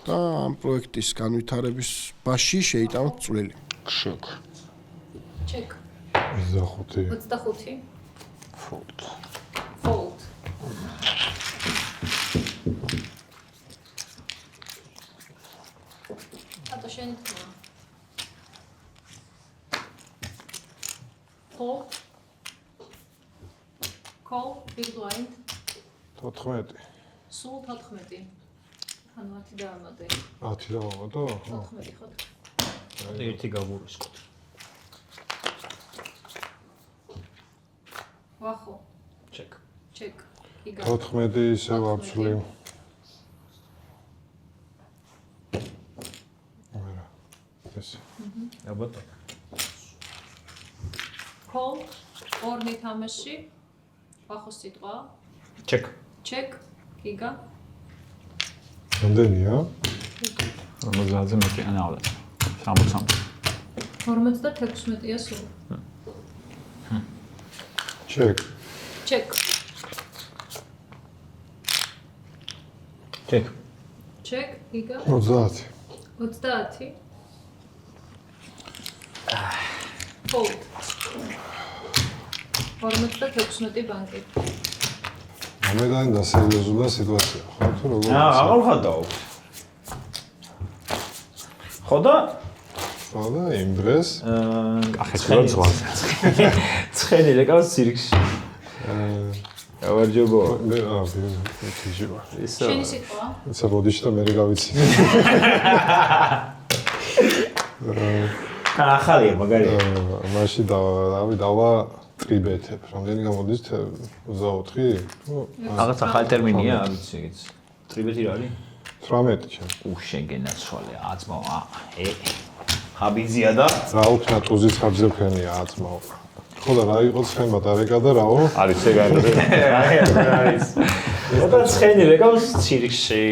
და ამ პროექტის განვითარებაში შეიტანოთ წვლილი. ჩეკ. ჩეკ. 25. 25. Fold. Fold. ატო შენი თქმა. Call. Call, big blind. 14. სულ 14. ანუ 10 დავამატე. 10 დავამატო? 14 ხო? ერთი გავურისკოთ. ვახო. ჩეკ. ჩეკ. იგა. 14 ისე ვაფლი. არა. ეს. ალბათ. Call, ორნი თამაში. ვახო სიტყვა. ჩეკ. ჩეკ. იგა. რამდენია? 50-ზე მეტი ან ალბათ. 60. 56-ია სულ. ჩეკ. ჩეკ. ჩეკ. ჩეკ. იგა. 30. 30. Fold. 56 ბანკი. ამედან დასერიოზულა სიტუაცია, ხო თუ როგორ? აღარ ხადაო. ხოდა? ხოდა იმ დღეს ახლა ზღვაზე. ცხენი რეკავს ცირკში. გავარჯობო. მე თიჟება. შენი სიტყვა? ისა ბოდიში და მე გავიცი. ახალია მაგარია. მაშინ დავა ტრიბეთებ. რამდენი გამოდის 24? რაღაც ახალი ტერმინია, არ ვიცი ეგეც. ტრიბეთი რა არის? 18 ჩემ. შენგენაცვალე აწმავა. ხაბიძია და რა უქნა ტუზის ხაბზეფენია აწმავა. ხო და რა იყო ცხემა და რეკა და რაო? არის ეგ არის. ხოდა ცხენი რეკავს ცირკში.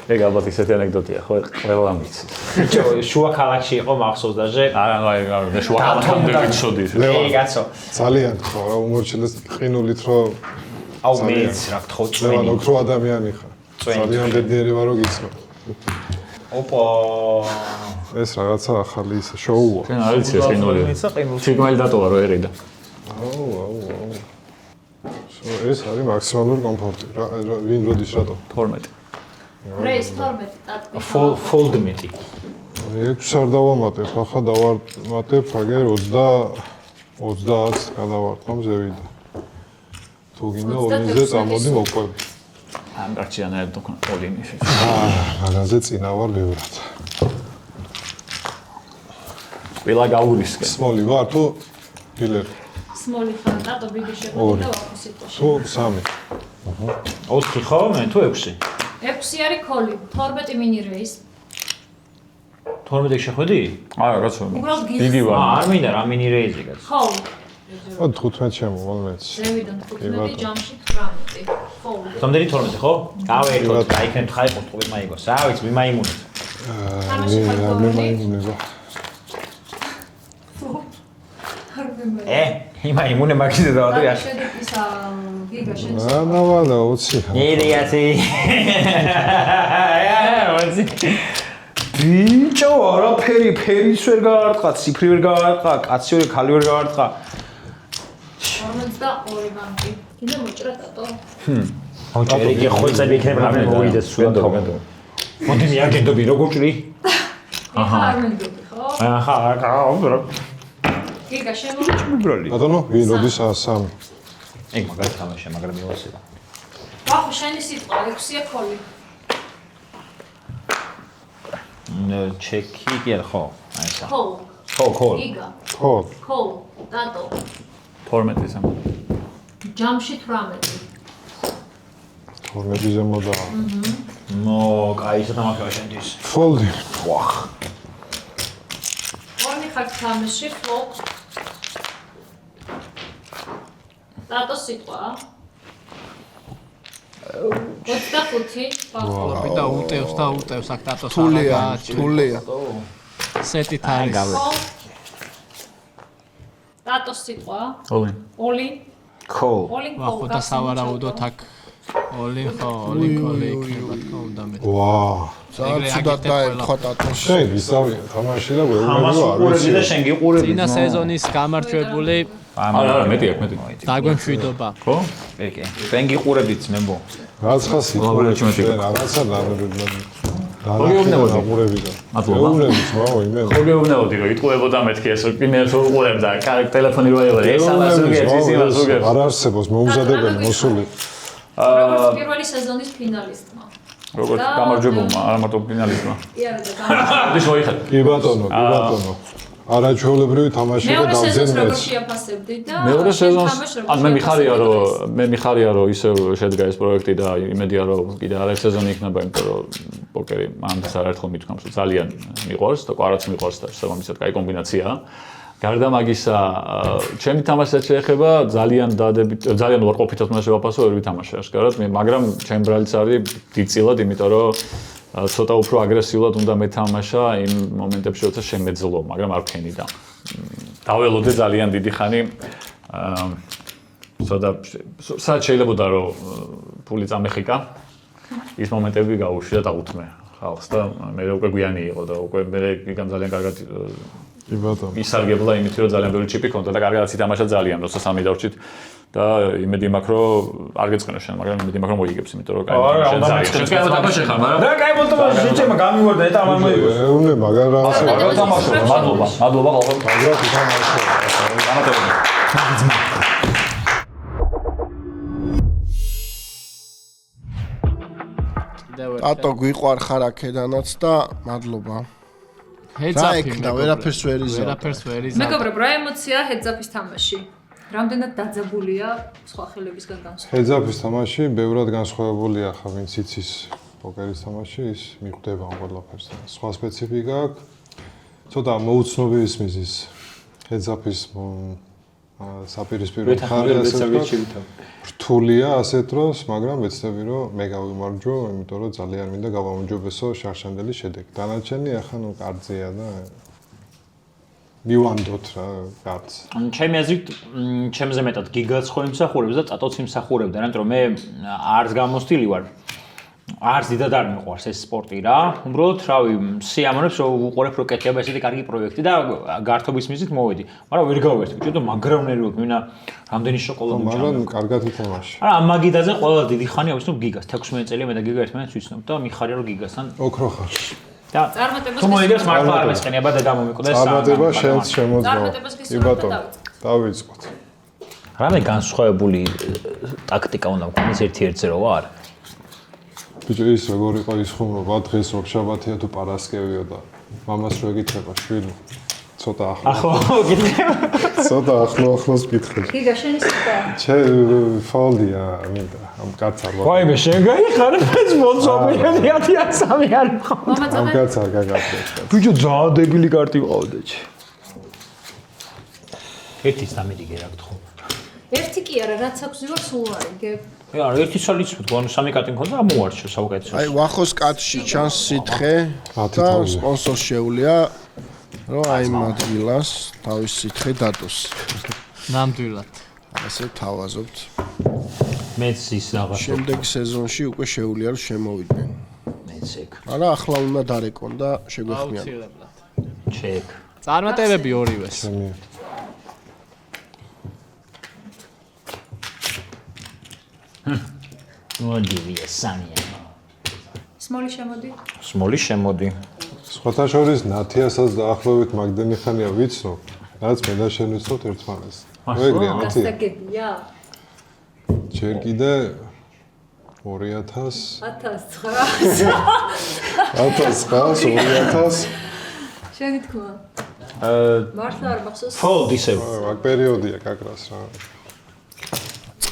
ეგ ალბათ ისეთი ანეკდოტია, ხო, ყველა მიცის. ბიჭო, შუა ქალაქში იყო მახსოვს დაჟე. არა, მე შუა ქალაქამდე ვიცოდი. ე კაცო. ძალიან ხო, რა უმორჩილეს ყინულით რომ აუ მეც რა გთხოვ ლევან წვენი. ოქრო ადამიანი ხარ. ძალიან ბედნიერი ვარო გიცნო. ოპა. ეს რაღაცა ახალი ისე შოუა. შენ არ იცი ეს ყინული. სიგნალი დატოვა რო ერიდა. აუ. ეს არის მაქსიმალური კომფორტი. ვინ როდის რატო? 12. რეის 12 ტატბი. Fold მეტი. 6 არ დავამატებ, ახლა დავამატებ, აგერ 30 გადავარტყამ ზევიდა. თუ გინდა 20-ზე წამოდი მოყვები. ამ გარჩიანად თქო ოლინი. მაგაზე წინა ვარ ბევრად. ყველა გაურისკე. სმოლი ვარ თუ დილერი? სმოლი ხარ ტატო ბიგი შეგვიძლია და ვახო სიტყვაში. თუ 3. 4 ხო მე თუ 6? 6 არის კოლი, 12 მინი რეის. 12 შეხვედი? არა, კაცო. უბრალოდ დიდი ვარ. არ მინდა რა მინი რეიზი კაცო. ხო. 15 შემოვალმეც. ზევიდან 15 ჯამში 18. ხო. რამდენი 12 ხო? გავეროთ, გაიქნებთ ხაი პორტყული მაიგოს. რა ვიცი, მიმაიმუნეთ. მე მაიმუნება. იმაიმუნე მაგიზე დავადო და არ. შედეგი ისა გიგა შენ. ანა 20. ნერიაცი. ბიჭო, არაფერი, ფერიც ვერ გაარტყა, ციფრი ვერ გაარტყა, კაცი ვერ ქალი ვერ გაარტყა. 42 ბანკი. კიდე მოჭრა ტატო. მოჭერი კი ხოლმე იქნება რამე მოვიდეს სულად. მოდი მიაგენდობი როგორ ჭრი? აჰა. არ მენდობი ხო? აჰა, გიგა შენ. ბატონო, ვინ როდის 3? ეგ მაგარი თამაშია, მაგრამ მივასება. ვახო შენი სიტყვა 6-ია კოლი. ჩეკი კი არა ხო? აი ესა. კოლ. ხო. გიგა. ხო. კოლ. ტატო. 12 სამ. ჯამში 18. 12-ზე მოდა. ნო, კაი სათამაშოა შენთვის. ფოლდი. ვახ. ორნი ხარ თამაში, ფლოპ. ტატო სიტყვა. 25. ვაფლოპი და უტევს აქ ტატოს. თულია. სეტით არის. ტატო სიტყვა. ოლინ. ოლი. კოლ. ოლი კოლ. ვახო და სავარაუდოდ აქ ოლი ხო, ოლი კოლი იქნება თქო უნდა მე. ვა. ძალიან ცუდად დაემთხვა ტატოში. შენ ვისავი თამაში და ამას ვეუბნები უყურები და შენ გიყურები. წინა სეზონის გამარჯვებული არა, მეტი აქვს, მეტი. დაგვემშვიდობა. ხო? კი. შენ გიყურებდით მემბო. რაცხა ლაბორატორიაში სიტყვაში მეტი. რაღაცა გეუბნებოდი? დაყურებიდან. მადლობა. გეუბნებით მაო იმე. ხო გეუბნებოდი რომ იტყუებოდა მეთქი ეს პირნეს უყურებ და ტელეფონი რო იღო ეს ამას უგებს ის იმას უგებს. არ არსებობს მოუმზადებელი მოსული. როგორც პირველი სეზონის ფინალისტმა. როგორც გამარჯვებულმა, არა მარტო ფინალისტმა. კი არა და გამარჯვებული. ის მოიხადე. კი ბატონო. არაჩვეულებრივი თამაში და მეორე სეზონს დავძენ როგორ მეც. შეაფასებდი და მეორე სეზონს ან მე შეაფასებდი მიხარია რომ ისევ შედგა ეს პროექტი და იმედია რომ კიდე არაერთ სეზონი იქნება, იმიტომ რომ პოკერი მანდეს არაერთხელ მithქვამს რომ ძალიან მიყვარს და კვარაც მიყვარს და შესაბამისად კაი კომბინაციაა. გარდა მაგისა, ჩემი თამაშსაც შეეხება ძალიან ძალიან უარყოფითად უნდა შევაფასო ორივე თამაში აშკარად, მაგრამ ჩემ ბრალიც არის დიდწილად, იმიტომ რომ ცოტა უფრო აგრესიულად უნდა მეთამაშა იმ მომენტებში, როცა შემეძლო, მაგრამ არ ვქენი და დაველოდე ძალიან დიდი ხანი სადაც შეიძლება რომ ფული წამეხიკა ის მომენტები გაუშვი და დაუთმე ხალხს და მე უკვე გვიანი იყო და უკვე მე გიგამ ძალიან კარგად კი ბატონო. ისარგებლა იმით რომ ძალიან ბევრი ჩიპი ქონდა და კარგად ითამაშა ძალიან როცა სამი დავრჩით და იმედი მაქვს რომ არ გეწყენო შენ მაგრამ იმედი მაქვს რომ მოიგებს იმიტომ რომ კაი შენ ძალიან შენ კაი თამაში ხარ მაგრამ რა კაი მოთამაშე შეჭემა გამივარდა ეს ამ მოიგოს. ეუნე მაგარ რაღაცა. მადლობა ხალხო. მაგარ თამაში. გამარჯობა. ტატო გვიყვარ ხარ აქედანაც და მადლობა. ჰედზაფი და ვერაფერს ვერ იზამ. ვერაფერს ვერ იზამ. მეგობრებო, რა ემოცია ჰედზაფის თამაში? რამდენად დაძაბულია სხვა ხელებისგან განსხვავებით? ჰედზაფის თამაში ბევრად განსხვავებულია ხა ვინც იცის პოკერის თამაში ის მიხვდება ამ ყველაფერს. სხვა სპეციფიკა აქვს. ცოტა მოუცნობი ისმის ჰედზაფის საპირისპირო მხარე ასე რთულია ასეთ დროს, მაგრამ ვეცდები რომ მე გავიმარჯვო, იმიტომ რომ ძალიან მინდა გავამოჯობესო შარშანდელი შედეგი. დანარჩენი ახლა ნუ კარძია და მივანდოთ რა კაც. ჩემი აზრით, ჩემზე მეტად გიგაც ხო იმსახურებს და ტატოც იმსახურებდა, იმიტომ რომ მე არც გამოსტილი ვარ. არც დიდად არ მიყვარს ეს სპორტი რა. უბრალოდ, რავი, სიამოვნებს რომ უყურებ რომ კეთდება ესეთი კარგი პროექტი და გართობის მიზნით მოვედი. მაგრამ ვერ გავერთი ბიჭო და მაგრავნერი ვარ, ვინა რამდენი შოკოლადი მაგრამ კარგად ითამაში. არა, ამ მაგიდაზე ყველა დიდი ხანი ავიცნობ გიგას. 16 წელია მე და გიგა ერთმანეთს ვიცნობ და მიხარია რომ გიგასთან ოქრო ხარ. და წარმატებას თუ მოიგებს მართლა არ მეწყენია და მომიკვდეს. წარმატება შენც შემოძღვო. წარმატებას კი გისურვებ და ბატონო. დავიწყოთ. დავიწყოთ. რამე განსხვავებული ტაქტიკა უნდა მქონდეს ერთ-ერთზე რო ვარ. ბიჭო ის როგორ იყო ის ხუმრობა დღეს რო შაბათია თუ პარასკევია და მამას რო ეკითხება შვილი ცოტა ახლო ცოტა ახლოს კითხე გიგა შენი სიტყვა ჩე ფოლდია მინდა ამ კაცარ ვარ ვაიმე შენ გაიხარ ეს მოწობილი 1003 არ ხო ამ კაცარ გაგაფრე ბიჭო ძალიან დებილი კარტი ვყავდა ჩი ერთის დამედიგე რა გთხოვ ერთი კი არა რაც აქვს ზივა სულ არ იგებ არა ერთი სალიც მქონდა სამი კარტი მქონდა ამოარჩა საუკეთესო აი ვახოს კატში ჩანს სითხე და სპონსორს შეუულია რომ აი იმ ადგილას თავის სითხე დადოს ნამდვილად ასე თავაზობთ მეც ის რაღაც შემდეგ სეზონში უკვე შეუულია რომ შემოვიდნენ მეც ეგ არა ახლა უნდა დარეკონ და შეგვეხმიან აუცილებლად ჩეკ წარმატებები ორივეს მოდივია სამია სმოლი შემოდი სმოლი შემოდი სხვათა შორის ნათიასაც დაახლოებით მაგდენი ხანია ვიცნო რაც მე და შენ ვიცნობთ ერთმანეთს მოიგრია ნათია გასაგებია ჯერ კიდე 2000 შენი თქმა მართლა არ მახსოვს ფოლდ ისევ მაგ პერიოდია კაკრას რა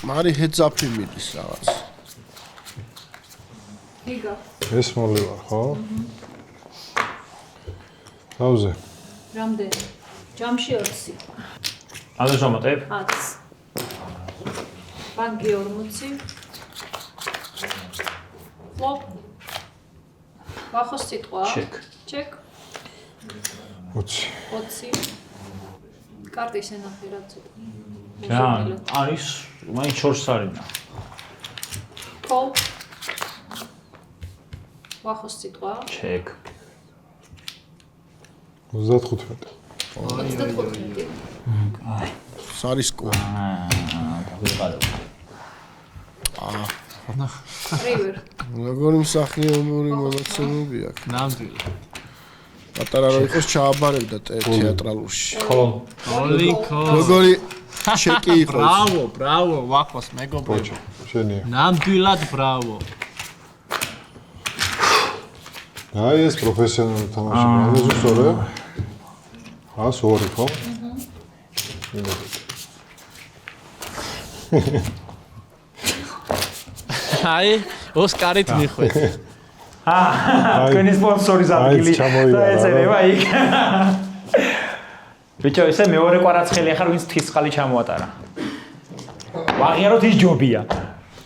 მარი ჰედზაფი მიდის რაღაც გიგა ეს მოლი ვარ ხო აუზე რამდენი ჯამში 20 ამდენ შემოტებ 10 ბანკი 40 ფლოპ ვახოს სიტყვა ჩეკ ჩეკ 20 კარტი შენახე რა ცოტა რა არის მაინც შორს არინა ფოლ ვახოს სიტყვა. ჩეკ. 35. 35. სარისკო. რივერ. როგორი მსახიობური მონაცემები აქვს? ნამდვილი. პატარა რო იყოს ჩააბარებდა თეატრალურში. ოლიკო. როგორი ჩეკი იყოს? ბრავო, ვახოს მეგობრებო. შენია. ნამდვილად ბრავო. აი ეს პროფესიონალი თამაში მაგაზუსორე. 102 ხო? აი, ოსკარით მიხვეწ. თქვენი სპონსორის ადგილი და ეწერება იქ. ბიჭო, ესე მეორე კვარაცხელი ახლა ვინც თხისყალი ჩამოატარა. ვაღიაროთ ის ჯობია.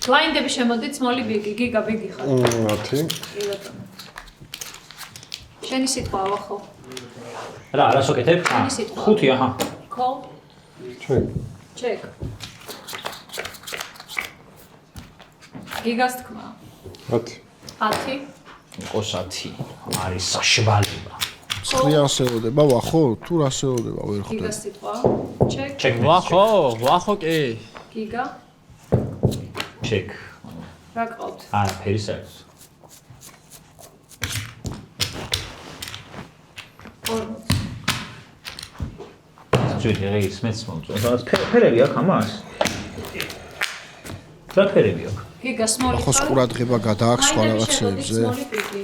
ბლაინდები შემოდით, სმოლი ბიგი, გიგა ბიგი ხარ. 10. კი ბატონო. შენი სიტყვა ვახო. რა, რას ვაკეთებ? შენი სიტყვა. 5, აჰა. Call. Check. გიგას თქმა. 10. 10. იყოს 10. არის საშვალება. ცხრიან სელოდება ვახო? თუ რა სელოდება ვერ ხვდები? გიგას სიტყვა. Check. ჩეკ. ვახო კი. გიგა. ჩეკ. რა ყავთ? არაფერი საერთოდ. 40. ძველი რეის მეც მომწონს. ფერები აქვს ამას? რა ფერები აქვს? გიგა სმოლი. ახოს ყურადღება გადააქვს სხვა რაღაცებზე? სმოლი ბიგი.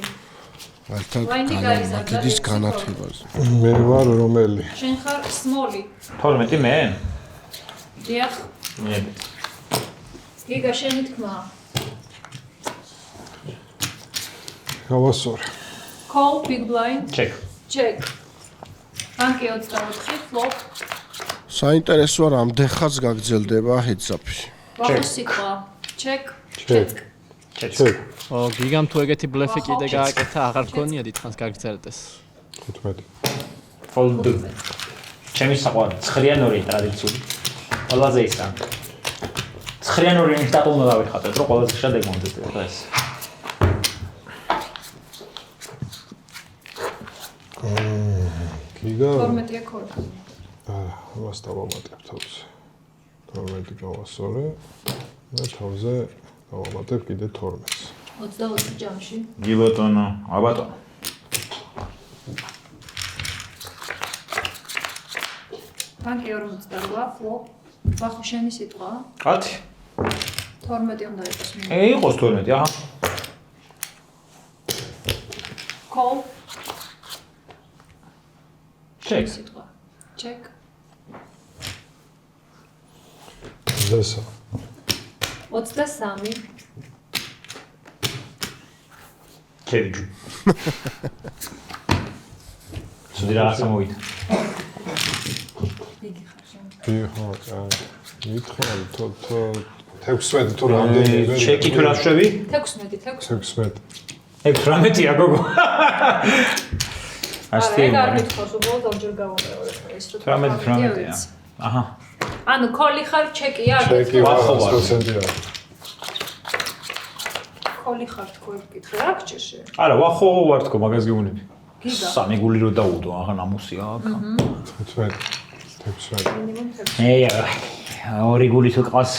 ერთად განამაგიდის განათებაზე. მე ვარ რომელი? შენ ხარ სმოლი. 12 მე? დიახ. მე. გიგა შენი თქმა. გავასწორე. Call big blind. ჩეკ. Check. ბანკი 24, flop. საინტერესოა რამდენ ხანს გაგრძელდება heads-up-ი. ვახოს სიტყვა. Check. Check. ჩეკ. ო, გიგამ თუ ეგეთი ბლეფი კიდე გააკეთა, აღარ გქონია დიდხანს გაგრძელდეს. 15. Fold. ჩემი საყვარელი 9-2 ტრადიციული. ყველაზე ისა. 9-2 იმის დატო უნდა დავიხატოთ, რომ ყველაზე შედეგ მომწესდება ეს. გიგა. 12-ია ქორდა. ამას დავამატებ თავზე. 12 გავასწორე და თავზე დავამატებ კიდე 12-ს. 22 ჯამში. გი ბატონო, ა ბატონო. ბანკი 48, flop. ვახო შენი სიტყვა. 10. 12 უნდა იყოს მინდა. იყოს 12, აჰა. Call. ჩეკ. სიტყვა. Check. ზესა. 23. ჩეკ. სუდი რაღაცა მოვიდა. ბიგი ხარ შენ. ხო, მითხარ, 16 თუ რამდენი ვერი? ჩეკი თუ რა შვები? 16. 16. 18-ია გოგო. არა, ეგ არ მითხოს, უბრალოდ ორჯერ გავამეორე ეს რო 18-ია. აჰა. ანუ კოლი ხარ, ჩეკია? ჩეკი ვარ 100%-ია. კოლი ხარ თქო ეკითხე, რა გჭირ შე? არა, ვახო ვარ თქო, მაგას გეუბნები. გიგა. სამი გული რო დაუდო, აღა ნამუსია აქ. 15. 16. მინიმუმ 16. ორი გული თუ ყავს,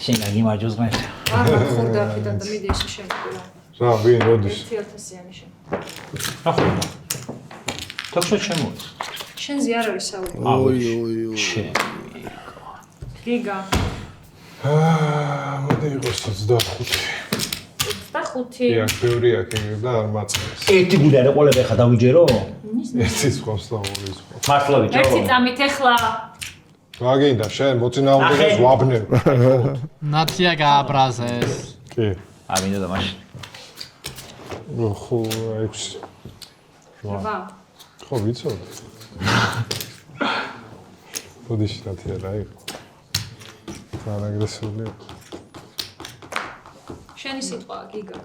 შენ გაგიმარჯოს მე. არა, ხურდა აქედან და მიდი ესე შემკურა. რა, ვინ როდის? 1000-იანი შენ. ახლა. თქო შემოიც. შენზე არ არის საუბარი. ოი. შენ. გიგა. მოდი იყოს 25. 25. ია, ბევრია კიდე და არ მაწყეს. ერთი გული არა ყოლები ხა დავიჯერო? ერთი სხავს და ორი სხვა. მართლა ვიჯო. ერთი წამით ეხლა. მაგინდა შენ მოწინააღმდეგეს ვაბნებ. ნათია გააბრაზეს. კი. ამინდა და მაშინ. ხო, 6. ვა. ხო, ვიცოდი. ბოდიში ნათია რა იყო. არაგრესული. შენი სიტყვა გიგა.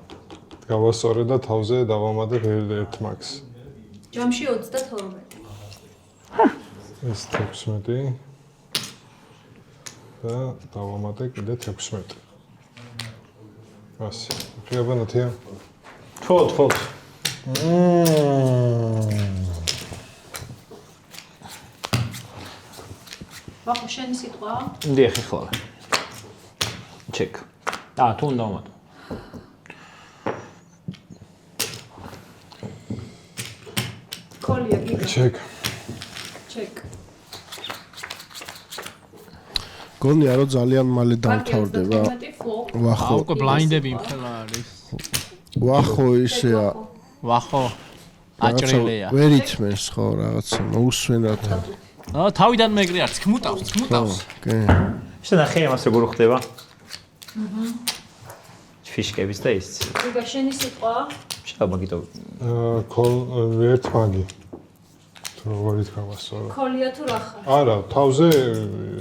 გავასწორე და თავზე დავამატებ 1 მაქს. ჯამში 32. ეს 16 და დავამატე კიდე 16. ასე. ხება ნათია. Fold. ვახო შენი სიტყვა? დიახ, ეხლა. Check. თუ უნდა ვუმატო. კოლია გიგა. ჩეკ. გონია რომ ძალიან მალე დამთავრდება. ვახო. უკვე ბლაინდები იმხელა არის. ვახო ისეა. ვახო. აჭრილია. ვერ ითმენს ხო რაღაცა, მოусვენად. თავიდან მეგრე არის, ხმუტავს. კი. შენახე ამას როგორ ხდება? ფიშკების და ის. გიგა შენი სიტყვა? შეიძლება მაგიტო კოლ ერთ მაგი. თუ როგორ ითქვა? კოლია თუ რა ხარ? არა, თავზე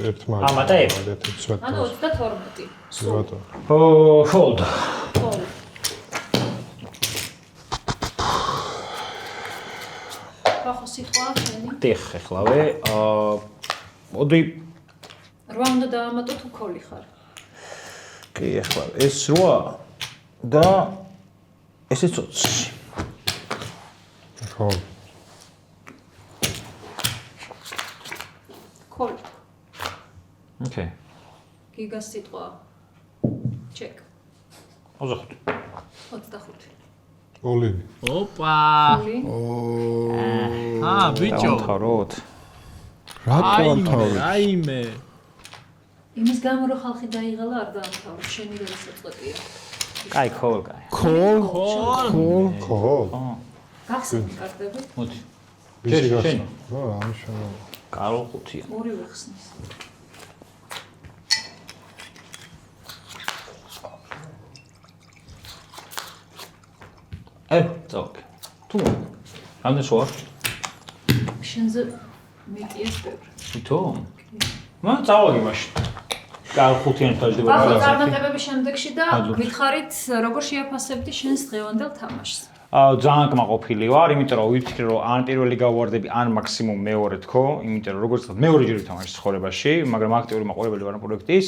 ერთ მაგი. ამატებ. ანუ 32. ზოგადად. Fold. ვახო სიტყვა შენი? დიახ, ეხლავე. მოდი 8 უნდა დაამატო თუ კოლი ხარ. კი, ეხლა ეს 8 და ესეც 20. ხო. კოლ. Okay. გიგას სიტყვა. ჩეკ. 25. 25. ოლივი. ოპა. ბიჭო. დავამთავროთ. რატო ამთავრე? აიმე. იმის გამო რომ ხალხი დაიღალა არ დაამთავრე, შენი რა საწყვეტია. კაი, call. ხო. გახსნი კარტები? მოდი. ბიჭი გახსნა. რა, ამის შემო. კარლ 5-ია. ორივე ხსნის. წავკ. თუ რამდენი შოა? შენზე მეტიეს ბევრი. თვითონ? მან წავაგი მაშინ. კარლ 5-იან თავდება ახლა რაღაცა. წარმატებების შემდეგში და გითხარით როგორ შეაფასებდი შენს დღევანდელ თამაშს? ძალიან კმაყოფილი ვარ, იმიტომ რომ ვიფიქრე რომ ან პირველი გავვარდები, ან მაქსიმუმ მეორე თქო, იმიტომ რომ როგორც ვთქვათ, მეორე ჯერ ვთამაშე ცხოვრებაში, მაგრამ აქტიური მაყურებელი ვარ პროექტის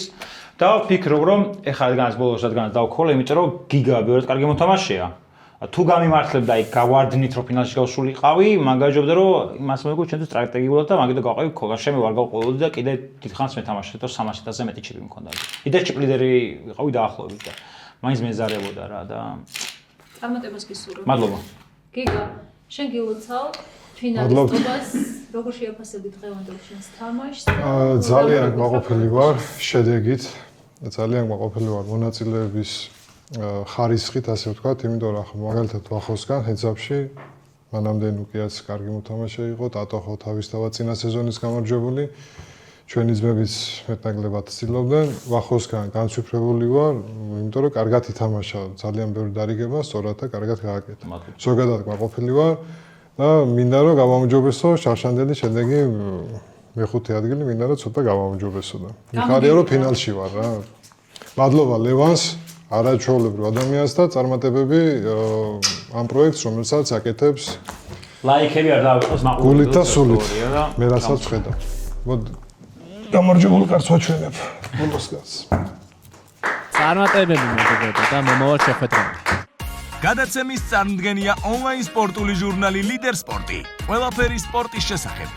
და ვფიქრობ რომ ეხლა რადგანაც ბოლოს რადგანაც დავქოლე, იმიტომ რომ გიგა ბევრად კარგი მოთამაშეა. თუ გამიმართლებდა იქ გავარდნით რომ ფინალში გავსულიყავი, მაგაჯობდა რომ იმას მეგო ჩვენთვის სტრატეგიულად და მაგით გავყავი ქოლას შემე ვარ გავყოლოდი და კიდე დიდხანს მეთამაშე და 300-ზე მეტი ჩიპი მქონდა. ლიდერშიპ ლიდერი ვიყავი დაახლოებით და მაინც მეზარებოდა რა და წარმატებას გისურვებ. მადლობა. გიგა, შენ გილოცავ ფინალისტობას, როგორ შეაფასებდი დღევანდელ შენს თამაშს? ძალიან კმაყოფილი ვარ შედეგით. ძალიან კმაყოფილი ვარ მონაწილეების ხარისხით, ასე ვთქვათ, იმიტომ რომ ახლა მაგალითად ვახოსგან ჰეცაპში მანამდე ნუკიაც კარგი მოთამაშე იყო, ტატო ხო თავისთავად წინა სეზონის გამარჯვებული. ჩვენი ძმებიც მეტნაკლებად ცდილობდნენ, ვახოსგან განცვიფრებული ვარ, იმიტომ რომ კარგად ითამაშა, ძალიან ბევრი დარიგება, სწორად და კარგად გააკეთა. ზოგადად კმაყოფილი ვარ და მინდა რომ გამომჯობესო შარშანდელი შედეგი მეხუთე ადგილი, მინდა რომ ცოტა გამომჯობესო და მიხარია რომ ფინალში ვარ რა. მადლობა ლევანს, არაჩვეულებრივ ადამიანს და წარმატებები ამ პროექტს, რომელსაც აკეთებს ლაიქები არ დავიყოს მაყურებელი. გულით და სულით. მე რასაც ვხედავ. მოდი გამარჯვებულ კარს ვაჩვენებ ბოლოსგანს. წარმატებები მოგებოდა და მომავალ შეხვედრამდე. გადაცემის წარმდგენია ონლაინ სპორტული ჟურნალი ლიდერ სპორტი. ყველაფერი სპორტის შესახებ.